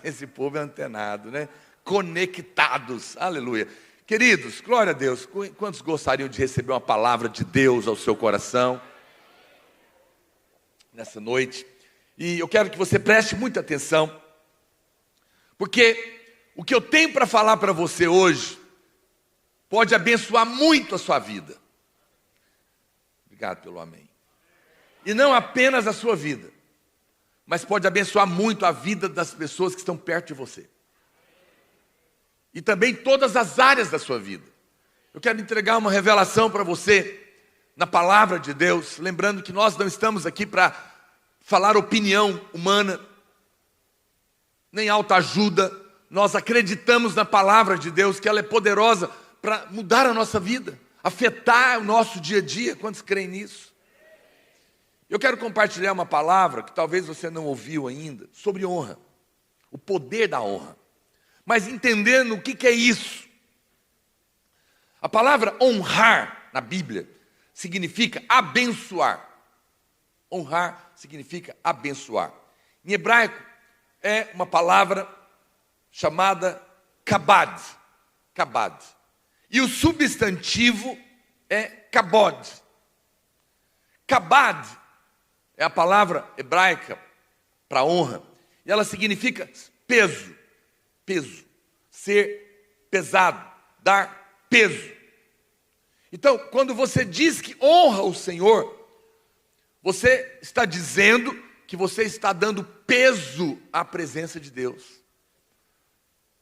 Esse povo é antenado, né? Conectados, aleluia. Queridos, glória a Deus. Quantos gostariam de receber uma palavra de Deus ao seu coração nessa noite? E eu quero que você preste muita atenção, porque o que eu tenho para falar para você hoje pode abençoar muito a sua vida. Obrigado pelo amém. E não apenas a sua vida, mas pode abençoar muito a vida das pessoas que estão perto de você. E também todas as áreas da sua vida. Eu quero entregar uma revelação para você na palavra de Deus, lembrando que nós não estamos aqui para falar opinião humana, nem autoajuda. Nós acreditamos na palavra de Deus, que ela é poderosa para mudar a nossa vida, afetar o nosso dia a dia. Quantos creem nisso? Eu quero compartilhar uma palavra que talvez você não ouviu ainda, sobre honra, o poder da honra. Mas entendendo o que é isso. A palavra honrar na Bíblia significa abençoar. Honrar significa abençoar. Em hebraico é uma palavra chamada kabad. Kabad. E o substantivo é kabod. Kabad é a palavra hebraica para honra. E ela significa peso. Peso. Ser pesado. Dar peso. Então, quando você diz que honra o Senhor, você está dizendo que você está dando peso à presença de Deus.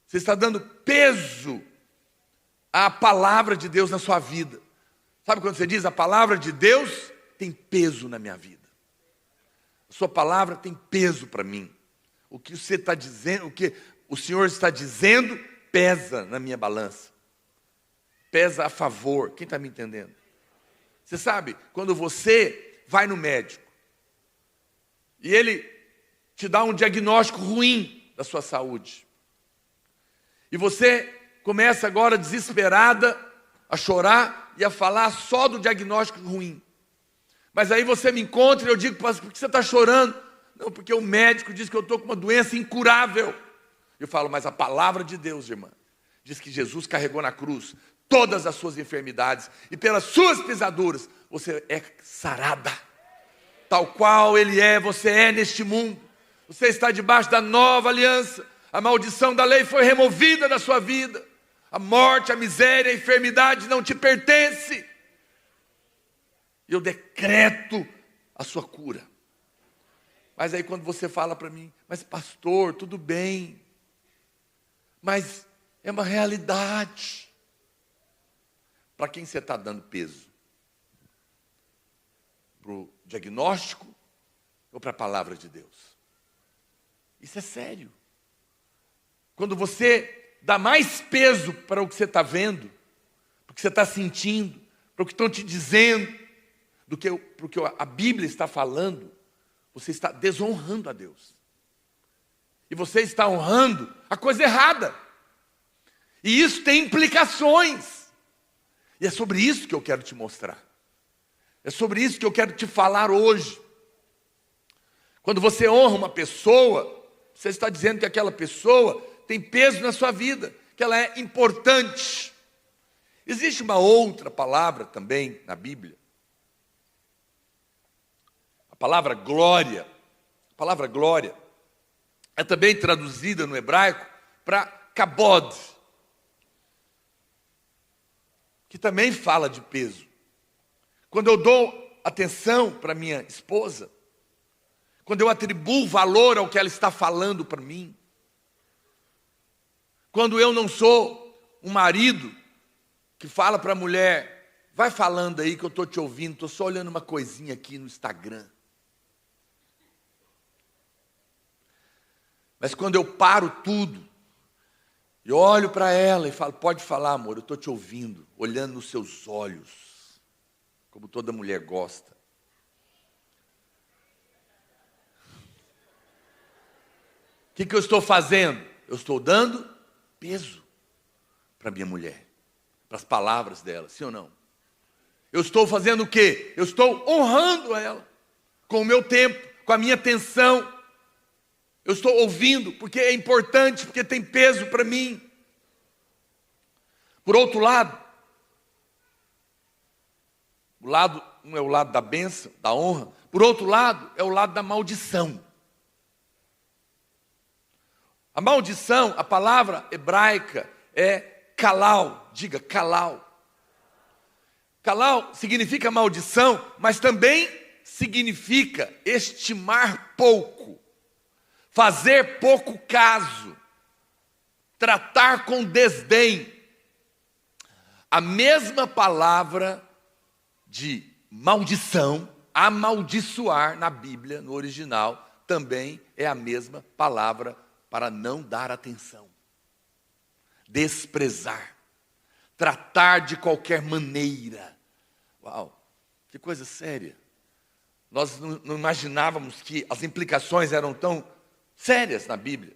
Você está dando peso à palavra de Deus na sua vida. Sabe quando você diz, a palavra de Deus tem peso na minha vida. A sua palavra tem peso para mim. O que você está dizendo, o que o Senhor está dizendo, pesa na minha balança. Pesa a favor. Quem está me entendendo? Você sabe, quando você vai no médico e ele te dá um diagnóstico ruim da sua saúde, e você começa agora desesperada a chorar e a falar só do diagnóstico ruim. Mas aí você me encontra e eu digo, por que você está chorando? Não, porque o médico diz que eu estou com uma doença incurável. Eu falo, mas a palavra de Deus, irmã, diz que Jesus carregou na cruz todas as suas enfermidades e pelas suas pisaduras você é sarada. Tal qual Ele é, você é neste mundo. Você está debaixo da nova aliança. A maldição da lei foi removida da sua vida. A morte, a miséria, a enfermidade não te pertence. E eu decreto a sua cura. Mas aí quando você fala para mim, mas pastor, tudo bem, mas é uma realidade. Para quem você está dando peso? Para o diagnóstico ou para a palavra de Deus? Isso é sério. Quando você dá mais peso para o que você está vendo, para o que você está sentindo, para o que estão te dizendo, do que para o que a Bíblia está falando, você está desonrando a Deus. E você está honrando a coisa errada. E isso tem implicações. E é sobre isso que eu quero te mostrar. É sobre isso que eu quero te falar hoje. Quando você honra uma pessoa, você está dizendo que aquela pessoa tem peso na sua vida, que ela é importante. Existe uma outra palavra também na Bíblia. A palavra glória. A palavra glória é também traduzida no hebraico para kabod, que também fala de peso. Quando eu dou atenção para minha esposa, quando eu atribuo valor ao que ela está falando para mim, quando eu não sou um marido que fala para a mulher, vai falando aí que eu estou te ouvindo, estou só olhando uma coisinha aqui no Instagram. Mas quando eu paro tudo, eu olho para ela e falo, pode falar, amor, eu estou te ouvindo, olhando nos seus olhos, como toda mulher gosta. O que eu estou fazendo? Eu estou dando peso para minha mulher, para as palavras dela, sim ou não? Eu estou fazendo o quê? Eu estou honrando ela, com o meu tempo, com a minha atenção. Eu estou ouvindo porque é importante, porque tem peso para mim. Por outro lado, um é o lado da bênção, da honra. Por outro lado, é o lado da maldição. A maldição, a palavra hebraica é kalal. Diga, kalal. Kalal significa maldição, mas também significa estimar pouco, fazer pouco caso, tratar com desdém. A mesma palavra de maldição, amaldiçoar na Bíblia, no original, também é a mesma palavra para não dar atenção, desprezar, tratar de qualquer maneira. Uau, que coisa séria. Nós não imaginávamos que as implicações eram tão sérias na Bíblia.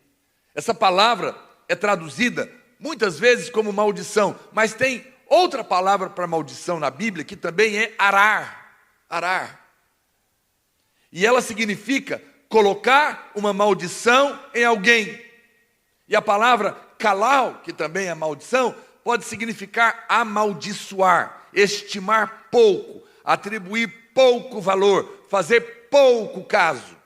Essa palavra é traduzida muitas vezes como maldição, mas tem outra palavra para maldição na Bíblia que também é arar. Arar. E ela significa colocar uma maldição em alguém. E a palavra kalal, que também é maldição, pode significar amaldiçoar, estimar pouco, atribuir pouco valor, fazer pouco caso.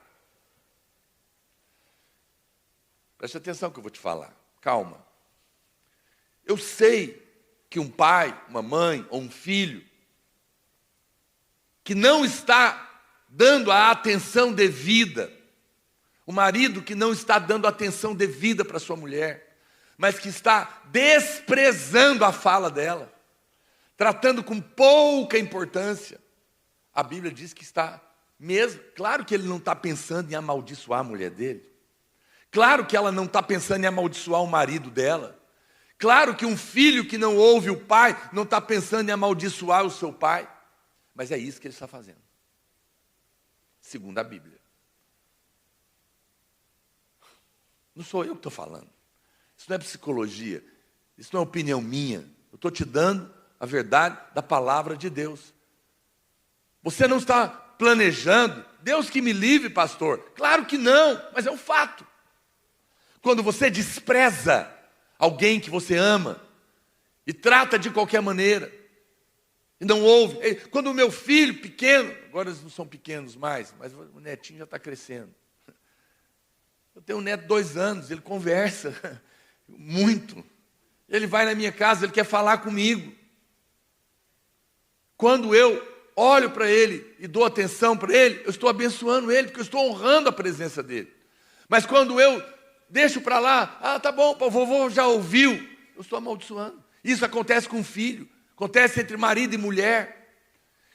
Preste atenção que eu vou te falar. Calma. Eu sei que um pai, uma mãe ou um filho que não está dando a atenção devida, o marido que não está dando atenção devida para sua mulher, mas que está desprezando a fala dela, tratando com pouca importância, a Bíblia diz que está mesmo, claro que ele não está pensando em amaldiçoar a mulher dele, claro que ela não está pensando em amaldiçoar o marido dela, claro que um filho que não ouve o pai não está pensando em amaldiçoar o seu pai, mas é isso que ele está fazendo, segundo a Bíblia. Não sou eu que estou falando, isso não é psicologia, isso não é opinião minha, eu estou te dando a verdade da palavra de Deus. Você não está planejando, Deus que me livre, pastor, claro que não, mas é um fato. Quando você despreza alguém que você ama e trata de qualquer maneira e não ouve, quando o meu filho pequeno, agora eles não são pequenos mais, mas o netinho já está crescendo, eu tenho um neto de 2 anos, ele conversa muito, ele vai na minha casa, ele quer falar comigo, quando eu olho para ele e dou atenção para ele, eu estou abençoando ele, porque eu estou honrando a presença dele, mas quando eu deixo para lá, tá bom, o vovô já ouviu, eu estou amaldiçoando. Isso acontece com filho, acontece entre marido e mulher.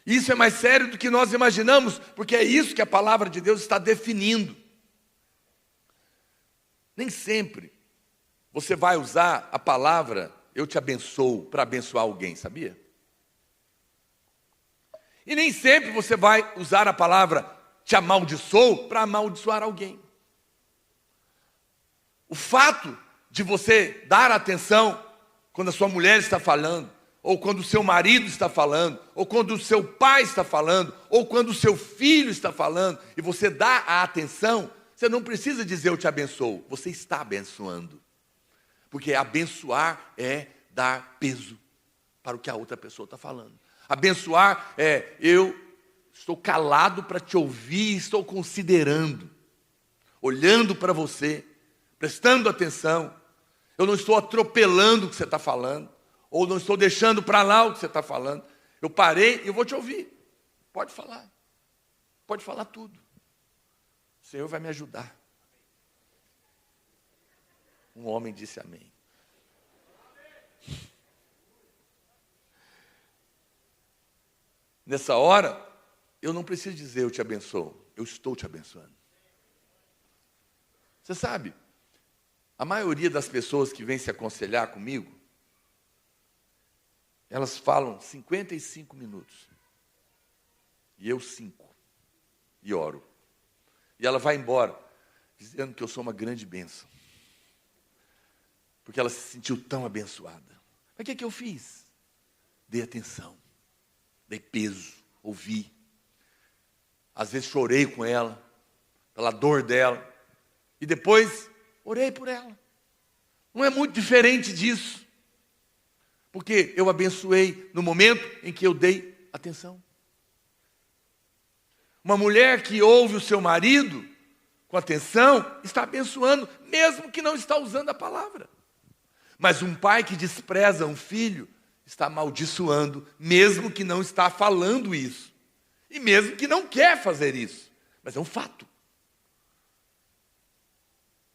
Isso é mais sério do que nós imaginamos, porque é isso que a palavra de Deus está definindo. Nem sempre você vai usar a palavra eu te abençoo para abençoar alguém, sabia? E nem sempre você vai usar a palavra te amaldiçoo para amaldiçoar alguém. O fato de você dar atenção quando a sua mulher está falando, ou quando o seu marido está falando, ou quando o seu pai está falando, ou quando o seu filho está falando, e você dá a atenção, você não precisa dizer eu te abençoo, você está abençoando. Porque abençoar é dar peso para o que a outra pessoa está falando. Abençoar é eu estou calado para te ouvir, estou considerando, olhando para você, prestando atenção, eu não estou atropelando o que você está falando, ou não estou deixando para lá o que você está falando, eu parei e eu vou te ouvir, pode falar tudo, o Senhor vai me ajudar. Um homem disse amém. Nessa hora, eu não preciso dizer eu te abençoo, eu estou te abençoando. Você sabe, a maioria das pessoas que vêm se aconselhar comigo, elas falam 55 minutos. E eu 5. E oro. E ela vai embora, dizendo que eu sou uma grande bênção. Porque ela se sentiu tão abençoada. Mas o que eu fiz? Dei atenção. Dei peso. Ouvi. Às vezes chorei com ela, pela dor dela. E depois, orei por ela. Não é muito diferente disso. Porque eu abençoei no momento em que eu dei atenção. Uma mulher que ouve o seu marido com atenção, está abençoando, mesmo que não está usando a palavra. Mas um pai que despreza um filho, está amaldiçoando, mesmo que não está falando isso. E mesmo que não quer fazer isso. Mas é um fato.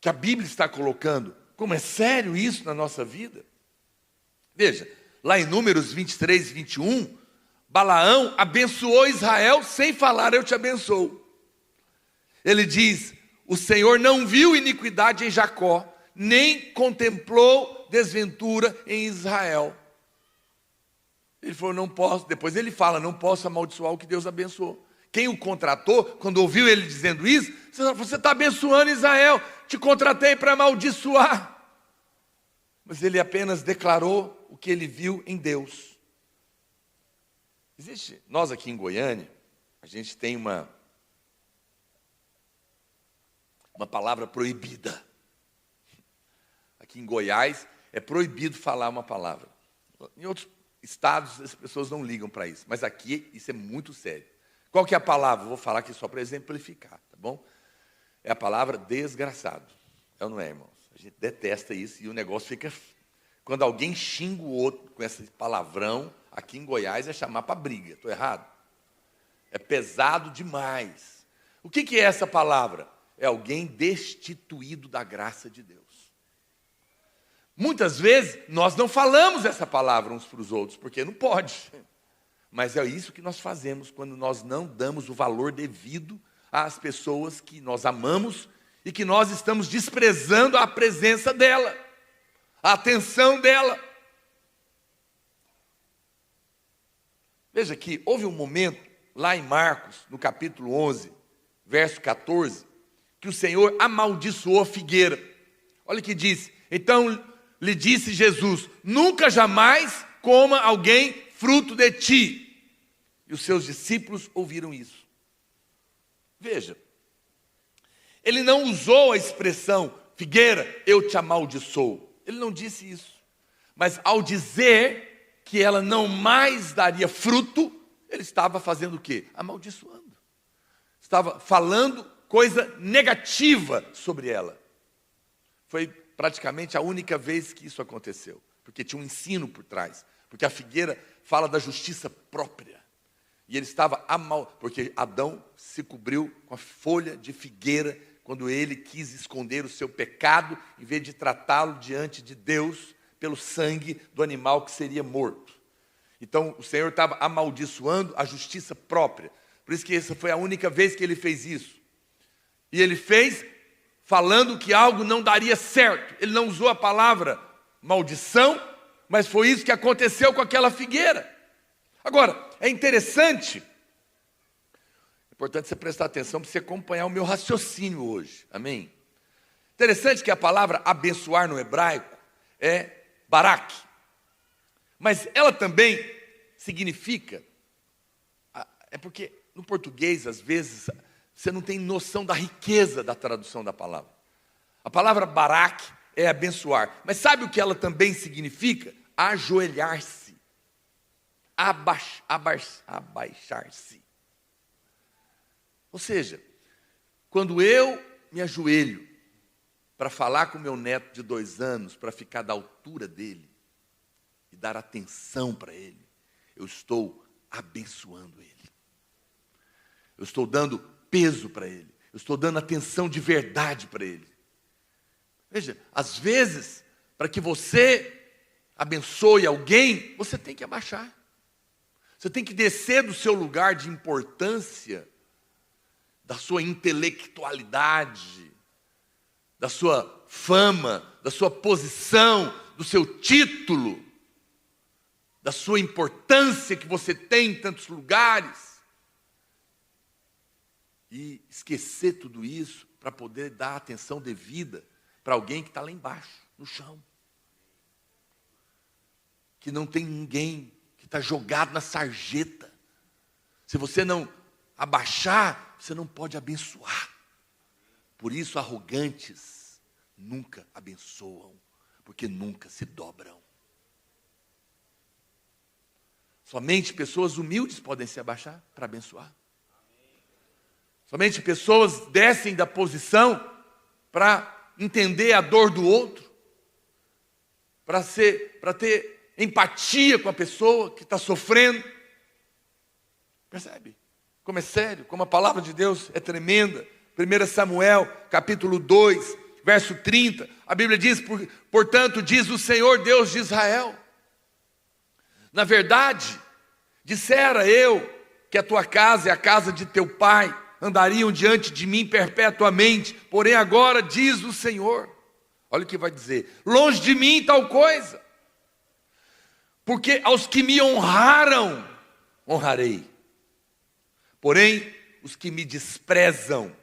Que a Bíblia está colocando. Como é sério isso na nossa vida? Veja, lá em Números 23, 21, Balaão abençoou Israel sem falar, eu te abençoo. Ele diz, o Senhor não viu iniquidade em Jacó, nem contemplou desventura em Israel. Ele falou, não posso, depois ele fala, não posso amaldiçoar o que Deus abençoou. Quem o contratou, quando ouviu ele dizendo isso, você está abençoando Israel, te contratei para amaldiçoar. Mas ele apenas declarou o que ele viu em Deus. Nós aqui em Goiânia, a gente tem uma palavra proibida. Aqui em Goiás, é proibido falar uma palavra. Em outros estados, as pessoas não ligam para isso. Mas aqui, isso é muito sério. Qual que é a palavra? Vou falar aqui só para exemplificar, tá bom? É a palavra desgraçado. É ou não é, irmãos? A gente detesta isso e o negócio fica... Quando alguém xinga o outro com esse palavrão, aqui em Goiás é chamar para briga. Estou errado? É pesado demais. O que é essa palavra? É alguém destituído da graça de Deus. Muitas vezes, nós não falamos essa palavra uns para os outros, porque não pode. Mas é isso que nós fazemos quando nós não damos o valor devido às pessoas que nós amamos e que nós estamos desprezando a presença dela, a atenção dela. Veja que houve um momento, lá em Marcos, no capítulo 11, verso 14, que o Senhor amaldiçoou a figueira. Olha o que diz. Então lhe disse Jesus, nunca jamais coma alguém fruto de ti. E os seus discípulos ouviram isso. Veja, ele não usou a expressão, figueira, eu te amaldiçoo. Ele não disse isso. Mas ao dizer que ela não mais daria fruto, ele estava fazendo o quê? Amaldiçoando. Estava falando coisa negativa sobre ela. Foi praticamente a única vez que isso aconteceu. Porque tinha um ensino por trás. Porque a figueira fala da justiça própria. E ele estava porque Adão se cobriu com a folha de figueira quando ele quis esconder o seu pecado, em vez de tratá-lo diante de Deus pelo sangue do animal que seria morto. Então o Senhor estava amaldiçoando a justiça própria. Por isso que essa foi a única vez que ele fez isso. E ele fez falando que algo não daria certo. Ele não usou a palavra maldição, mas foi isso que aconteceu com aquela figueira. Agora, é interessante, é importante você prestar atenção para você acompanhar o meu raciocínio hoje, amém? Interessante que a palavra abençoar no hebraico é barak, mas ela também significa, é porque no português, às vezes, você não tem noção da riqueza da tradução da palavra. A palavra barak é abençoar, mas sabe o que ela também significa? Ajoelhar-se. Abaixar-se. Ou seja, quando eu me ajoelho para falar com meu neto de 2 anos, para ficar da altura dele e dar atenção para ele, eu estou abençoando ele. Eu estou dando peso para ele. Eu estou dando atenção de verdade para ele. Veja, às vezes, para que você abençoe alguém, você tem que abaixar. Você tem que descer do seu lugar de importância, da sua intelectualidade, da sua fama, da sua posição, do seu título, da sua importância que você tem em tantos lugares. E esquecer tudo isso para poder dar atenção devida para alguém que está lá embaixo, no chão. Que não tem ninguém, que está jogado na sarjeta. Se você não abaixar, você não pode abençoar. Por isso, arrogantes nunca abençoam, porque nunca se dobram. Somente pessoas humildes podem se abaixar para abençoar. Somente pessoas descem da posição para entender a dor do outro, para ter empatia com a pessoa que está sofrendo. Percebe? Como é sério, como a palavra de Deus é tremenda. 1 Samuel, capítulo 2, verso 30, a Bíblia diz, portanto, diz o Senhor Deus de Israel, na verdade, dissera eu que a tua casa e a casa de teu pai andariam diante de mim perpetuamente, porém agora diz o Senhor, olha o que vai dizer, longe de mim tal coisa, porque aos que me honraram, honrarei, porém os que me desprezam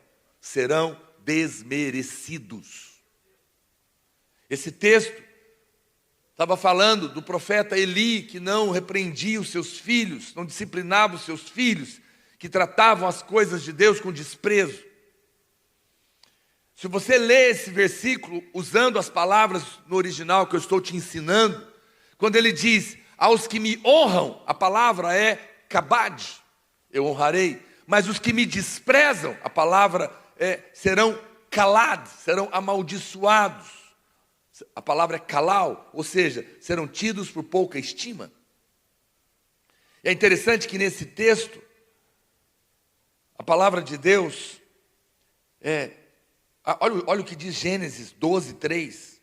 serão desmerecidos. Esse texto estava falando do profeta Eli, que não repreendia os seus filhos, não disciplinava os seus filhos, que tratavam as coisas de Deus com desprezo. Se você lê esse versículo usando as palavras no original que eu estou te ensinando, quando ele diz, aos que me honram, a palavra é kabad, eu honrarei, mas os que me desprezam, a palavra serão kalad, serão amaldiçoados. A palavra é kalal, ou seja, serão tidos por pouca estima. E é interessante que nesse texto, a palavra de Deus, olha o que diz Gênesis 12, 3.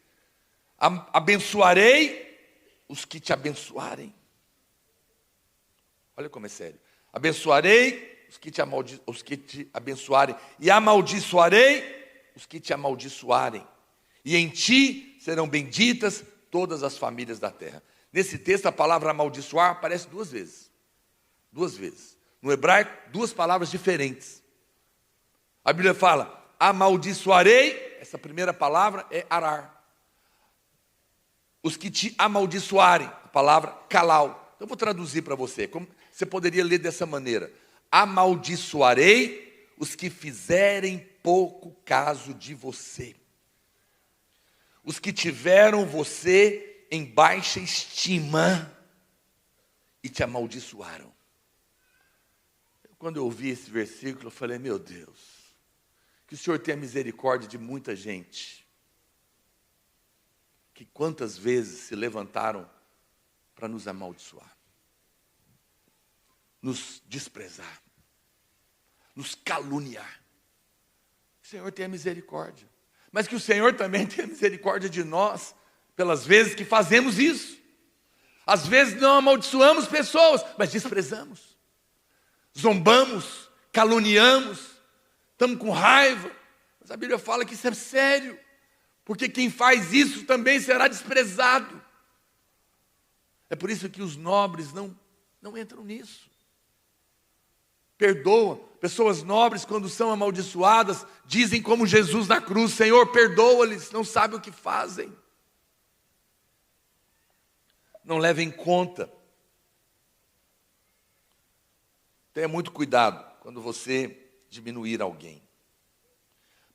Abençoarei os que te abençoarem. Olha como é sério. Abençoarei os que te abençoarem, e amaldiçoarei os que te amaldiçoarem. E em ti serão benditas todas as famílias da terra. Nesse texto, a palavra amaldiçoar aparece duas vezes. Duas vezes. No hebraico, duas palavras diferentes. A Bíblia fala, amaldiçoarei, essa primeira palavra é arar. Os que te amaldiçoarem, a palavra kalal. Então eu vou traduzir para você. Como você poderia ler dessa maneira? Amaldiçoarei os que fizerem pouco caso de você. Os que tiveram você em baixa estima e te amaldiçoaram. Quando eu ouvi esse versículo, eu falei, meu Deus, que o Senhor tenha misericórdia de muita gente, que quantas vezes se levantaram para nos amaldiçoar, nos desprezar, nos caluniar. Que o Senhor tenha misericórdia. Mas que o Senhor também tenha misericórdia de nós, pelas vezes que fazemos isso. Às vezes não amaldiçoamos pessoas, mas desprezamos. Zombamos, caluniamos, estamos com raiva. Mas a Bíblia fala que isso é sério. Porque quem faz isso também será desprezado. É por isso que os nobres não entram nisso. Perdoa. Pessoas nobres, quando são amaldiçoadas, dizem como Jesus na cruz, Senhor, perdoa-lhes, não sabem o que fazem. Não levem em conta. Tenha muito cuidado quando você diminuir alguém.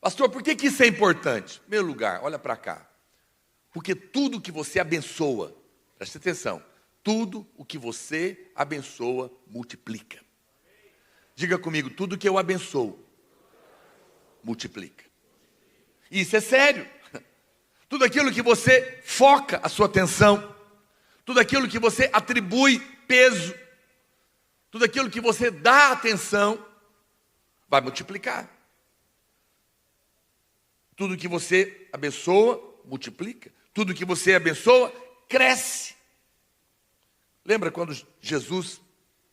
Pastor, por que isso é importante? Em primeiro lugar, olha para cá. Porque tudo que você abençoa, preste atenção, tudo o que você abençoa, multiplica. Diga comigo, tudo que eu abençoo, multiplica. Isso é sério. Tudo aquilo que você foca a sua atenção, tudo aquilo que você atribui peso, tudo aquilo que você dá atenção, vai multiplicar. Tudo que você abençoa, multiplica. Tudo que você abençoa, cresce. Lembra quando Jesus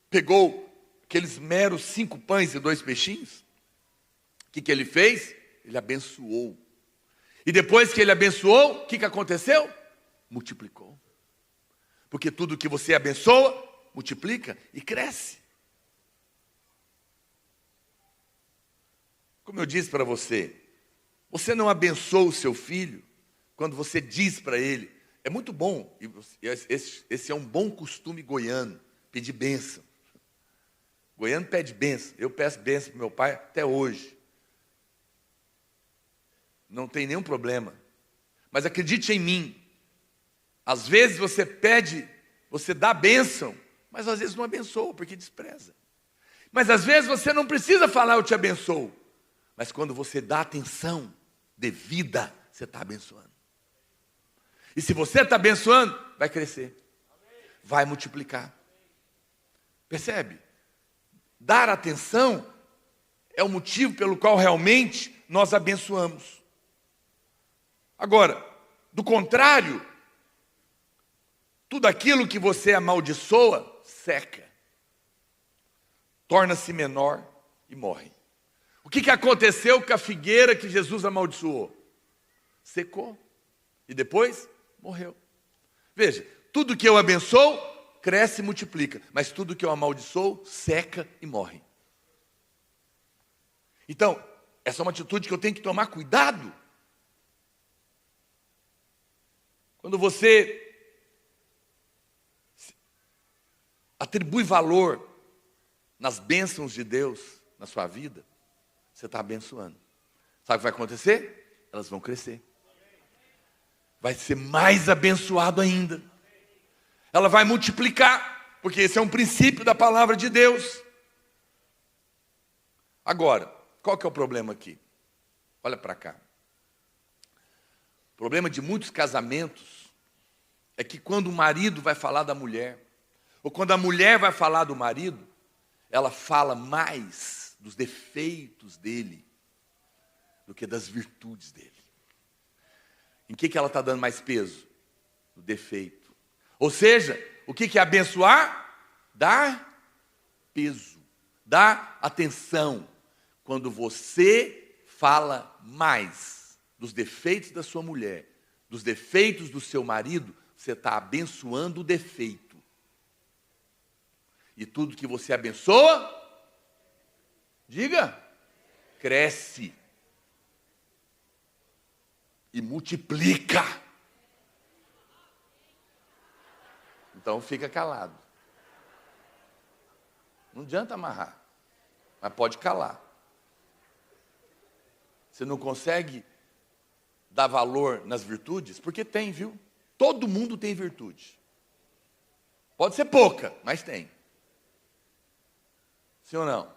pegou aqueles meros 5 pães e 2 peixinhos? O que ele fez? Ele abençoou. E depois que ele abençoou, o que aconteceu? Multiplicou. Porque tudo que você abençoa, multiplica e cresce. Como eu disse para você, você não abençoa o seu filho quando você diz para ele, é muito bom, esse é um bom costume goiano, pedir bênção. Goiano pede bênção, eu peço bênção para meu pai até hoje. não tem nenhum problema. Mas acredite em mim, às vezes você pede, você dá bênção, mas às vezes não abençoa, porque despreza. Mas às vezes você não precisa falar eu te abençoo, mas quando você dá atenção devida, você está abençoando. E se você está abençoando, vai crescer, vai multiplicar. Percebe? Dar atenção é o motivo pelo qual realmente nós abençoamos. Agora, do contrário, tudo aquilo que você amaldiçoa, seca. Torna-se menor e morre. O que aconteceu com a figueira que Jesus amaldiçoou? Secou. E depois, morreu. Veja, tudo que eu abençoo, cresce e multiplica. Mas tudo que eu amaldiçoo, seca e morre. Então, essa é uma atitude que eu tenho que tomar cuidado. Quando você atribui valor nas bênçãos de Deus na sua vida, você está abençoando. Sabe o que vai acontecer? Elas vão crescer. Vai ser mais abençoado ainda. Ela vai multiplicar, porque esse é um princípio da palavra de Deus. Agora, qual que é o problema aqui? Olha para cá. O problema de muitos casamentos é que quando o marido vai falar da mulher, ou quando a mulher vai falar do marido, ela fala mais dos defeitos dele do que das virtudes dele. Em que ela está dando mais peso? No defeito. Ou seja, o que é abençoar? Dar peso, dar atenção. Quando você fala mais dos defeitos da sua mulher, dos defeitos do seu marido, você está abençoando o defeito. E tudo que você abençoa, diga, cresce e multiplica. Então fica calado. Não adianta amarrar, mas pode calar. Você não consegue dar valor nas virtudes? Porque tem, viu? Todo mundo tem virtude. Pode ser pouca, mas tem. Sim ou não?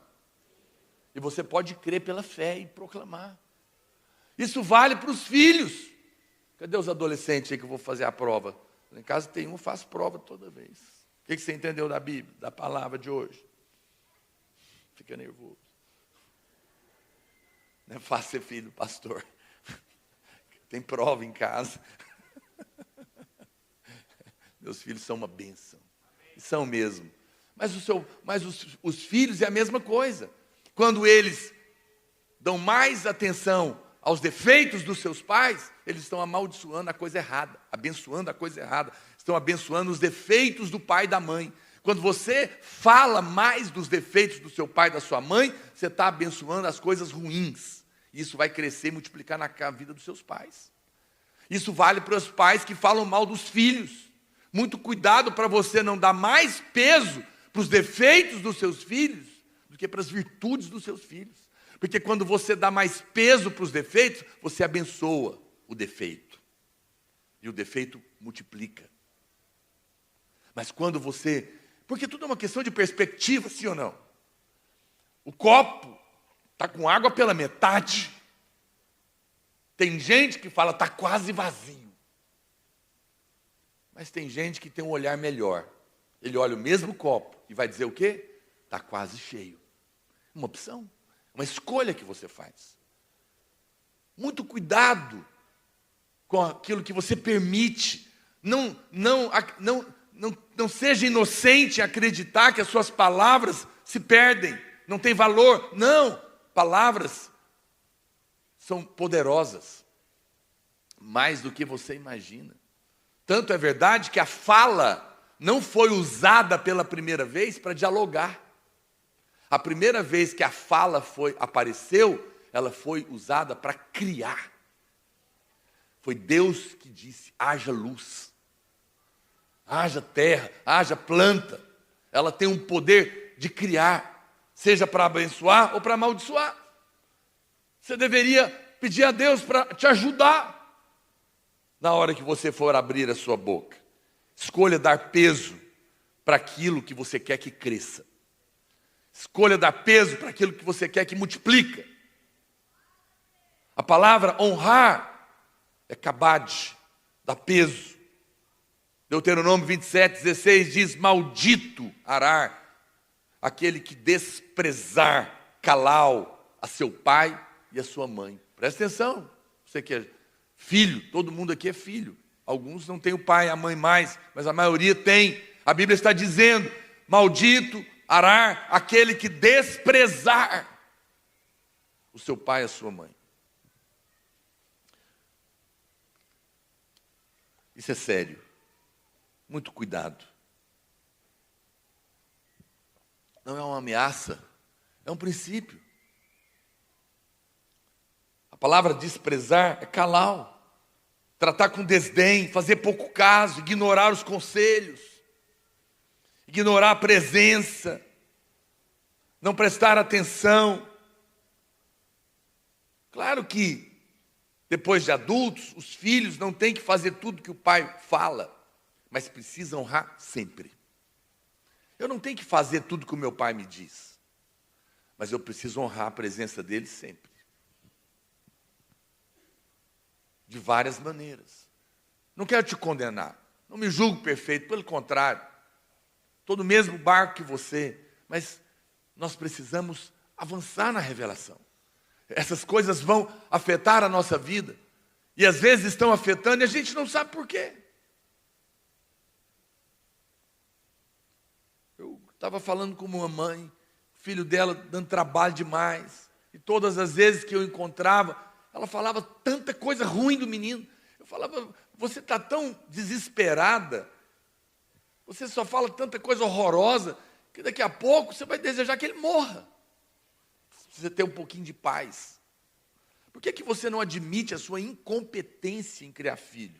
E você pode crer pela fé e proclamar. Isso vale para os filhos. Cadê os adolescentes aí que eu vou fazer a prova? Em casa tem um, eu faço prova toda vez. O que você entendeu da Bíblia, da palavra de hoje? Fica nervoso. Não é fácil ser filho do pastor. Tem prova em casa. Meus filhos são uma bênção. E são mesmo. Mas os filhos é a mesma coisa. Quando eles dão mais atenção aos defeitos dos seus pais, eles estão amaldiçoando a coisa errada, abençoando a coisa errada. Estão abençoando os defeitos do pai e da mãe. Quando você fala mais dos defeitos do seu pai e da sua mãe, você está abençoando as coisas ruins. Isso vai crescer e multiplicar na vida dos seus pais. Isso vale para os pais que falam mal dos filhos. Muito cuidado para você não dar mais peso para os defeitos dos seus filhos do que para as virtudes dos seus filhos. Porque quando você dá mais peso para os defeitos, você abençoa o defeito. E o defeito multiplica. Mas quando você... Porque tudo é uma questão de perspectiva, sim ou não? O copo está com água pela metade. Tem gente que fala, está quase vazio. Mas tem gente que tem um olhar melhor. Ele olha o mesmo copo e vai dizer o quê? Está quase cheio. Uma opção, uma escolha que você faz. Muito cuidado com aquilo que você permite. Não seja inocente em acreditar que as suas palavras se perdem, não tem valor. Não, palavras são poderosas, mais do que você imagina. Tanto é verdade que a fala não foi usada pela primeira vez para dialogar. A primeira vez que a fala apareceu, ela foi usada para criar. Foi Deus que disse, haja luz, haja terra, haja planta. Ela tem um poder de criar, seja para abençoar ou para amaldiçoar. Você deveria pedir a Deus para te ajudar na hora que você for abrir a sua boca. Escolha dar peso para aquilo que você quer que cresça. Escolha dar peso para aquilo que você quer que multiplique. A palavra honrar é kabad, dá peso. Deuteronômio 27:16 diz: maldito Arar, aquele que desprezar calau a seu pai e a sua mãe. Presta atenção, você que é filho, todo mundo aqui é filho. Alguns não têm o pai e a mãe mais, mas a maioria tem. A Bíblia está dizendo: maldito Arar, aquele que desprezar o seu pai e a sua mãe. Isso é sério. Muito cuidado. Não é uma ameaça, é um princípio. A palavra desprezar é calau, tratar com desdém, fazer pouco caso, ignorar os conselhos, ignorar a presença, não prestar atenção. Claro que depois de adultos, os filhos não têm que fazer tudo que o pai fala, mas precisam honrar sempre. Eu não tenho que fazer tudo que o meu pai me diz, mas eu preciso honrar a presença dele sempre. De várias maneiras. Não quero te condenar, não me julgo perfeito, pelo contrário. Estou no mesmo barco que você, mas nós precisamos avançar na revelação. Essas coisas vão afetar a nossa vida, e às vezes estão afetando e a gente não sabe por quê. Eu estava falando com uma mãe, o filho dela dando trabalho demais, e todas as vezes que eu encontrava, ela falava tanta coisa ruim do menino. Eu falava: você está tão desesperada, você só fala tanta coisa horrorosa, que daqui a pouco você vai desejar que ele morra. Você ter um pouquinho de paz. Por que você não admite a sua incompetência em criar filho?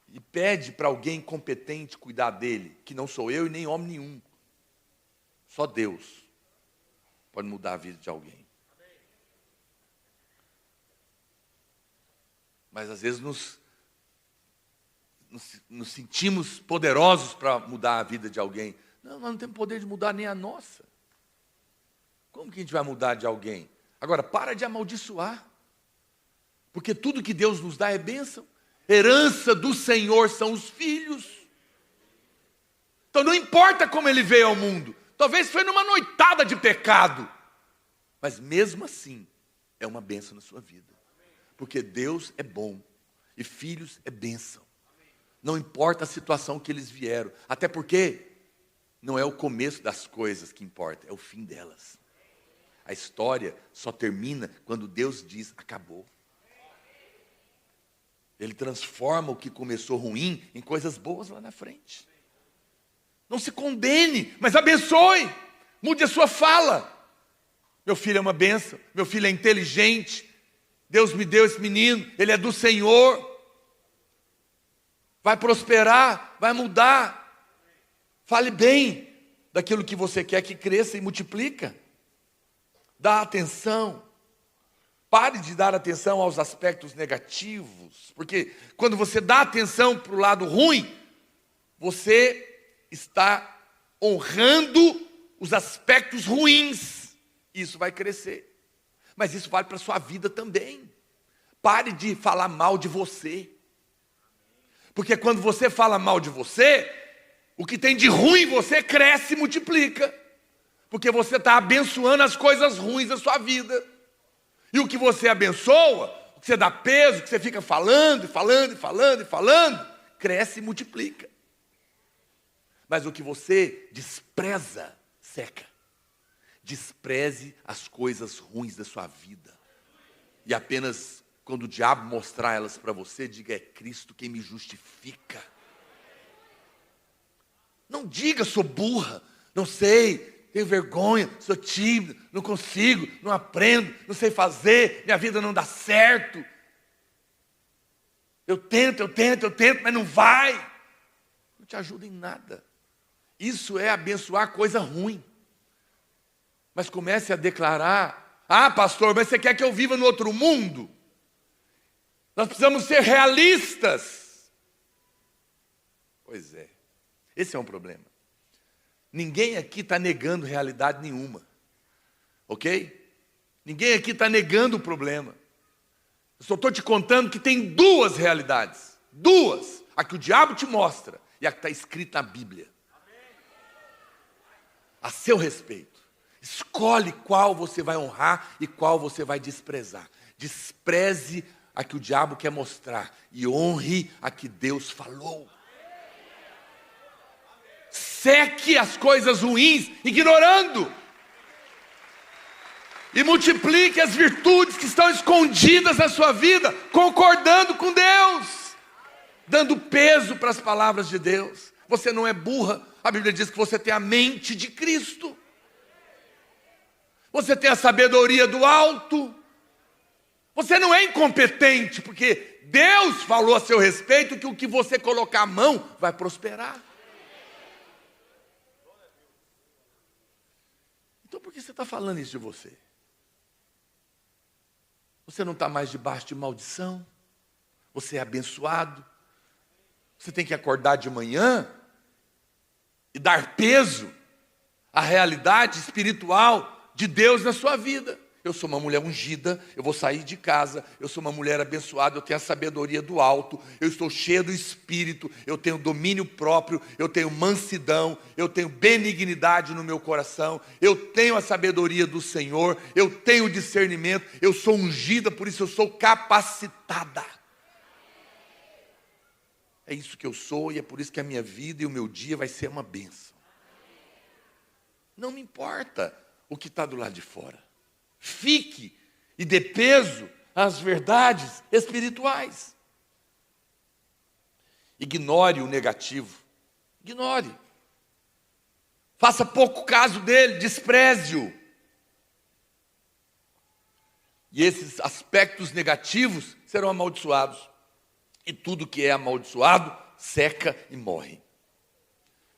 E pede para alguém competente cuidar dele, que não sou eu e nem homem nenhum. Só Deus pode mudar a vida de alguém. Mas às vezes nos sentimos poderosos para mudar a vida de alguém. Não, nós não temos poder de mudar nem a nossa. Como que a gente vai mudar de alguém? Agora, para de amaldiçoar. Porque tudo que Deus nos dá é bênção. Herança do Senhor são os filhos. Então não importa como ele veio ao mundo. Talvez foi numa noitada de pecado. Mas mesmo assim, é uma bênção na sua vida. Porque Deus é bom. E filhos é bênção. Não importa a situação que eles vieram. Até porque não é o começo das coisas que importa, é o fim delas. A história só termina quando Deus diz: acabou. Ele transforma o que começou ruim em coisas boas lá na frente. Não se condene, mas abençoe. Mude a sua fala. Meu filho é uma bênção, meu filho é inteligente. Deus me deu esse menino, ele é do Senhor. Vai prosperar, vai mudar. Fale bem daquilo que você quer que cresça e multiplica. Dá atenção. Pare de dar atenção aos aspectos negativos. Porque quando você dá atenção para o lado ruim, você está honrando os aspectos ruins. Isso vai crescer. Mas isso vale para a sua vida também. Pare de falar mal de você. Porque quando você fala mal de você, o que tem de ruim em você cresce e multiplica. Porque você está abençoando as coisas ruins da sua vida. E o que você abençoa, o que você dá peso, o que você fica falando, cresce e multiplica. Mas o que você despreza, seca. Despreze as coisas ruins da sua vida. E apenas quando o diabo mostrar elas para você, diga: é Cristo quem me justifica. Não diga: sou burra, não sei, tenho vergonha, sou tímido, não consigo, não aprendo, não sei fazer, minha vida não dá certo. Eu tento, mas não vai. Não te ajuda em nada. Isso é abençoar coisa ruim. Mas comece a declarar Ah, pastor, mas você quer que eu viva no outro mundo? Nós precisamos ser realistas. Pois é, esse é um problema. Ninguém aqui está negando realidade nenhuma, ok? Ninguém aqui está negando o problema. Eu só estou te contando que tem duas realidades. Duas. A que o diabo te mostra e a que está escrita na Bíblia. A seu respeito. Escolhe qual você vai honrar e qual você vai desprezar. Despreze a que o diabo quer mostrar e honre a que Deus falou. Seque as coisas ruins, ignorando. E multiplique as virtudes que estão escondidas na sua vida, concordando com Deus, dando peso para as palavras de Deus. Você não é burra, a Bíblia diz que você tem a mente de Cristo. Você tem a sabedoria do alto. Você não é incompetente, porque Deus falou a seu respeito que o que você colocar a mão vai prosperar. Então por que você está falando isso de você? Você não está mais debaixo de maldição? Você é abençoado? Você tem que acordar de manhã e dar peso à realidade espiritual de Deus na sua vida. Eu sou uma mulher ungida, eu vou sair de casa, eu sou uma mulher abençoada, eu tenho a sabedoria do alto, eu estou cheio do Espírito, eu tenho domínio próprio, eu tenho mansidão, eu tenho benignidade no meu coração, eu tenho a sabedoria do Senhor, eu tenho discernimento, eu sou ungida, por isso eu sou capacitada. É isso que eu sou e é por isso que a minha vida e o meu dia vai ser uma bênção. Não me importa o que está do lado de fora. Fique e dê peso às verdades espirituais. Ignore o negativo. Ignore. Faça pouco caso dele, despreze-o. E esses aspectos negativos serão amaldiçoados. E tudo que é amaldiçoado seca e morre.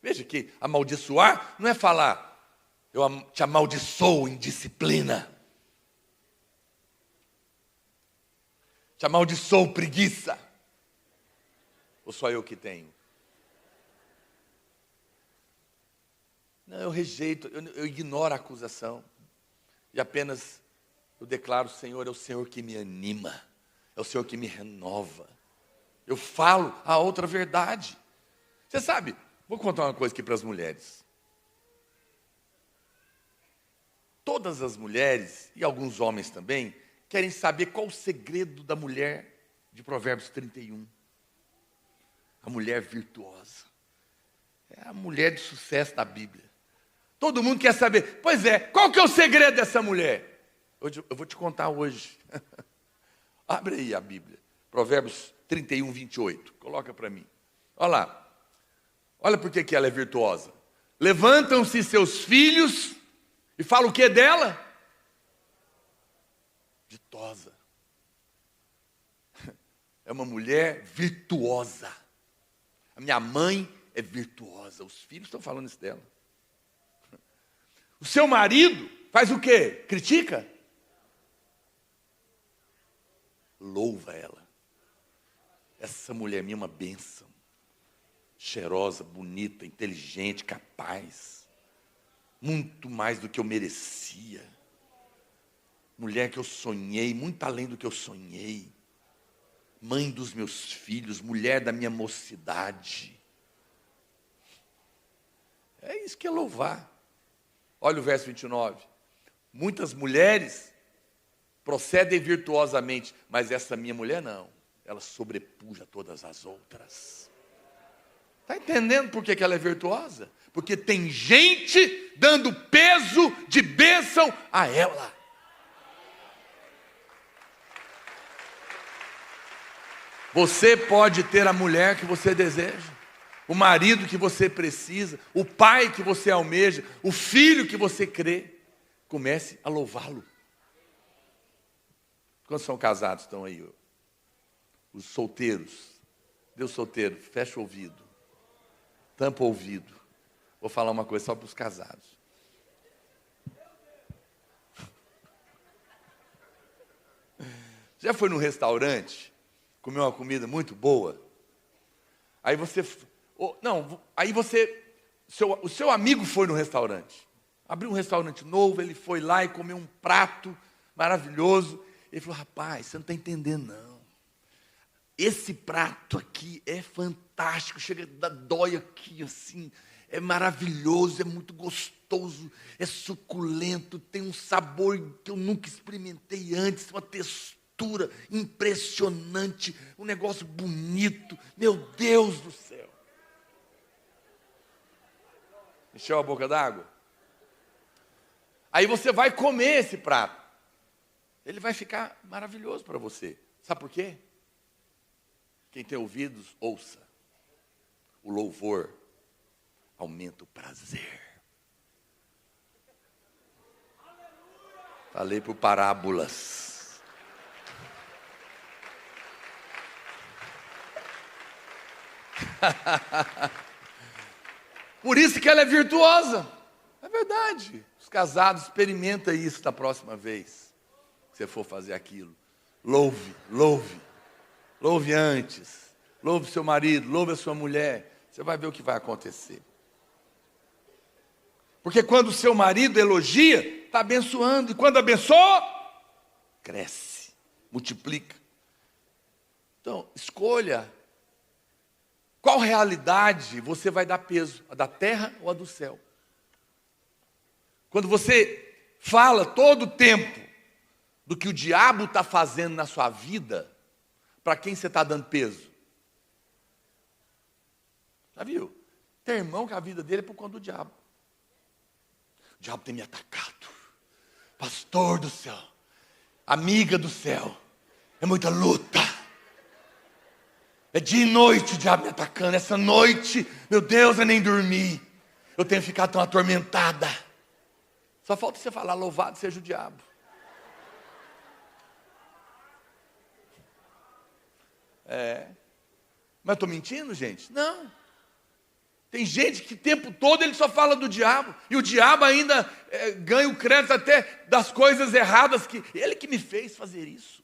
Veja que amaldiçoar não é falar, eu te amaldiçoo em disciplina. Te amaldiçoo preguiça. Ou só eu que tenho? Não, eu rejeito, eu ignoro a acusação. E apenas eu declaro, Senhor, é o Senhor que me anima. É o Senhor que me renova. Eu falo a outra verdade. Você sabe, vou contar uma coisa aqui para as mulheres. Todas as mulheres, e alguns homens também, querem saber qual o segredo da mulher de Provérbios 31. A mulher virtuosa. É a mulher de sucesso da Bíblia. Todo mundo quer saber, pois é, qual que é o segredo dessa mulher? Eu vou te contar hoje. Abre aí a Bíblia. Provérbios 31, 28. Coloca para mim. Olha lá. Olha por que ela é virtuosa. Levantam-se seus filhos e falam o que dela? Ditosa. É uma mulher virtuosa. A minha mãe é virtuosa. Os filhos estão falando isso dela. O seu marido faz o quê? Critica? Louva ela. Essa mulher minha é uma bênção. Cheirosa, bonita, inteligente, capaz. Muito mais do que eu merecia. Mulher que eu sonhei, muito além do que eu sonhei. Mãe dos meus filhos, mulher da minha mocidade. É isso que é louvar. Olha o verso 29. Muitas mulheres procedem virtuosamente, mas essa minha mulher não. Ela sobrepuja todas as outras. Está entendendo por que ela é virtuosa? Porque tem gente dando peso de bênção a ela. Você pode ter a mulher que você deseja, o marido que você precisa, o pai que você almeja, o filho que você crê. Comece a louvá-lo. Quantos são casados estão aí? Os solteiros. Deus solteiro, fecha o ouvido. Tampa o ouvido. Vou falar uma coisa só para os casados. Já foi num restaurante, comeu uma comida muito boa? Aí você... Não, aí você... O seu amigo foi no restaurante. Abriu um restaurante novo, ele foi lá e comeu um prato maravilhoso. Ele falou, rapaz, você não está entendendo não. Esse prato aqui é fantástico, chega, dói aqui assim, é maravilhoso, é muito gostoso, é suculento, tem um sabor que eu nunca experimentei antes, uma textura impressionante, um negócio bonito, meu Deus do céu. Encheu a boca d'água? Aí você vai comer esse prato. Ele vai ficar maravilhoso para você. Sabe por quê? Quem tem ouvidos, ouça. O louvor aumenta o prazer. Falei por parábolas. Por isso que ela é virtuosa. É verdade. Os casados, experimenta isso da próxima vez que você for fazer aquilo. Louve, louve. Louve antes. Louve seu marido, louve a sua mulher. Você vai ver o que vai acontecer. Porque quando o seu marido elogia, está abençoando. E quando abençoa, cresce, multiplica. Então, escolha qual realidade você vai dar peso, a da terra ou a do céu. Quando você fala todo o tempo do que o diabo está fazendo na sua vida, para quem você está dando peso? Já viu? Tem irmão que a vida dele é por conta do diabo. O diabo tem me atacado. Pastor do céu, amiga do céu, é muita luta. É dia e noite o diabo me atacando. Essa noite, meu Deus, eu nem dormi. Eu tenho ficado tão atormentada. Só falta você falar, louvado seja o diabo. Mas eu estou mentindo, gente? Não. Tem gente que o tempo todo ele só fala do diabo. E o diabo ainda ganha o crédito até das coisas erradas. Ele que me fez fazer isso.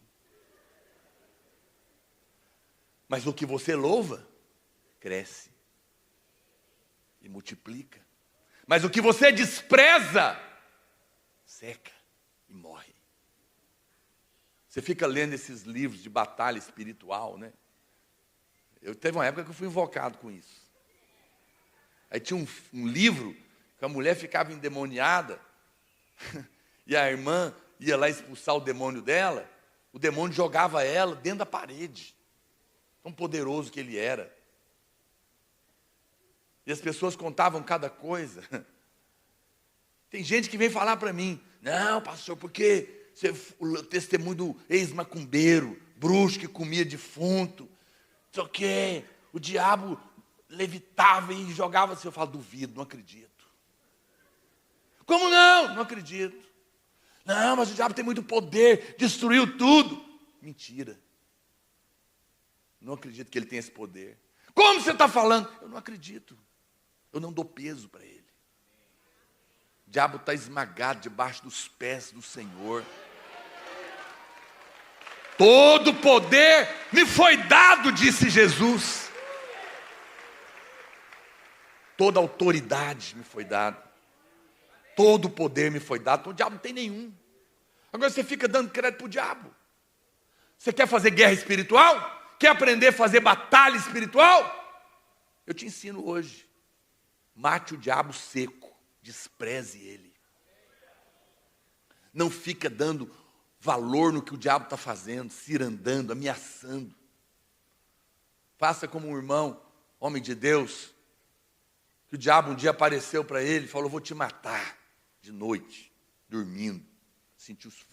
Mas o que você louva, cresce. E multiplica. Mas o que você despreza, seca e morre. Você fica lendo esses livros de batalha espiritual, né? Teve uma época que eu fui invocado com isso. Aí tinha um livro que a mulher ficava endemoniada e a irmã ia lá expulsar o demônio dela, o demônio jogava ela dentro da parede. Tão poderoso que ele era. E as pessoas contavam cada coisa. Tem gente que vem falar para mim, não, pastor, porque o testemunho do ex-macumbeiro, bruxo que comia defunto, não sei o quê, o diabo levitava e jogava assim. Eu falo, duvido, não acredito. Como não? Não acredito. Não, mas o diabo tem muito poder, destruiu tudo. Mentira. Não acredito que ele tenha esse poder. Como você está falando? Eu não acredito. Eu não dou peso para ele. O diabo está esmagado debaixo dos pés do Senhor. Todo poder me foi dado, disse Jesus. Toda autoridade me foi dada. Todo poder me foi dado. Então o diabo não tem nenhum. Agora você fica dando crédito para o diabo. Você quer fazer guerra espiritual? Quer aprender a fazer batalha espiritual? Eu te ensino hoje. Mate o diabo seco. Despreze ele. Não fica dando valor no que o diabo está fazendo, cirandando, ameaçando. Faça como um irmão, homem de Deus, que o diabo um dia apareceu para ele e falou, vou te matar de noite, dormindo.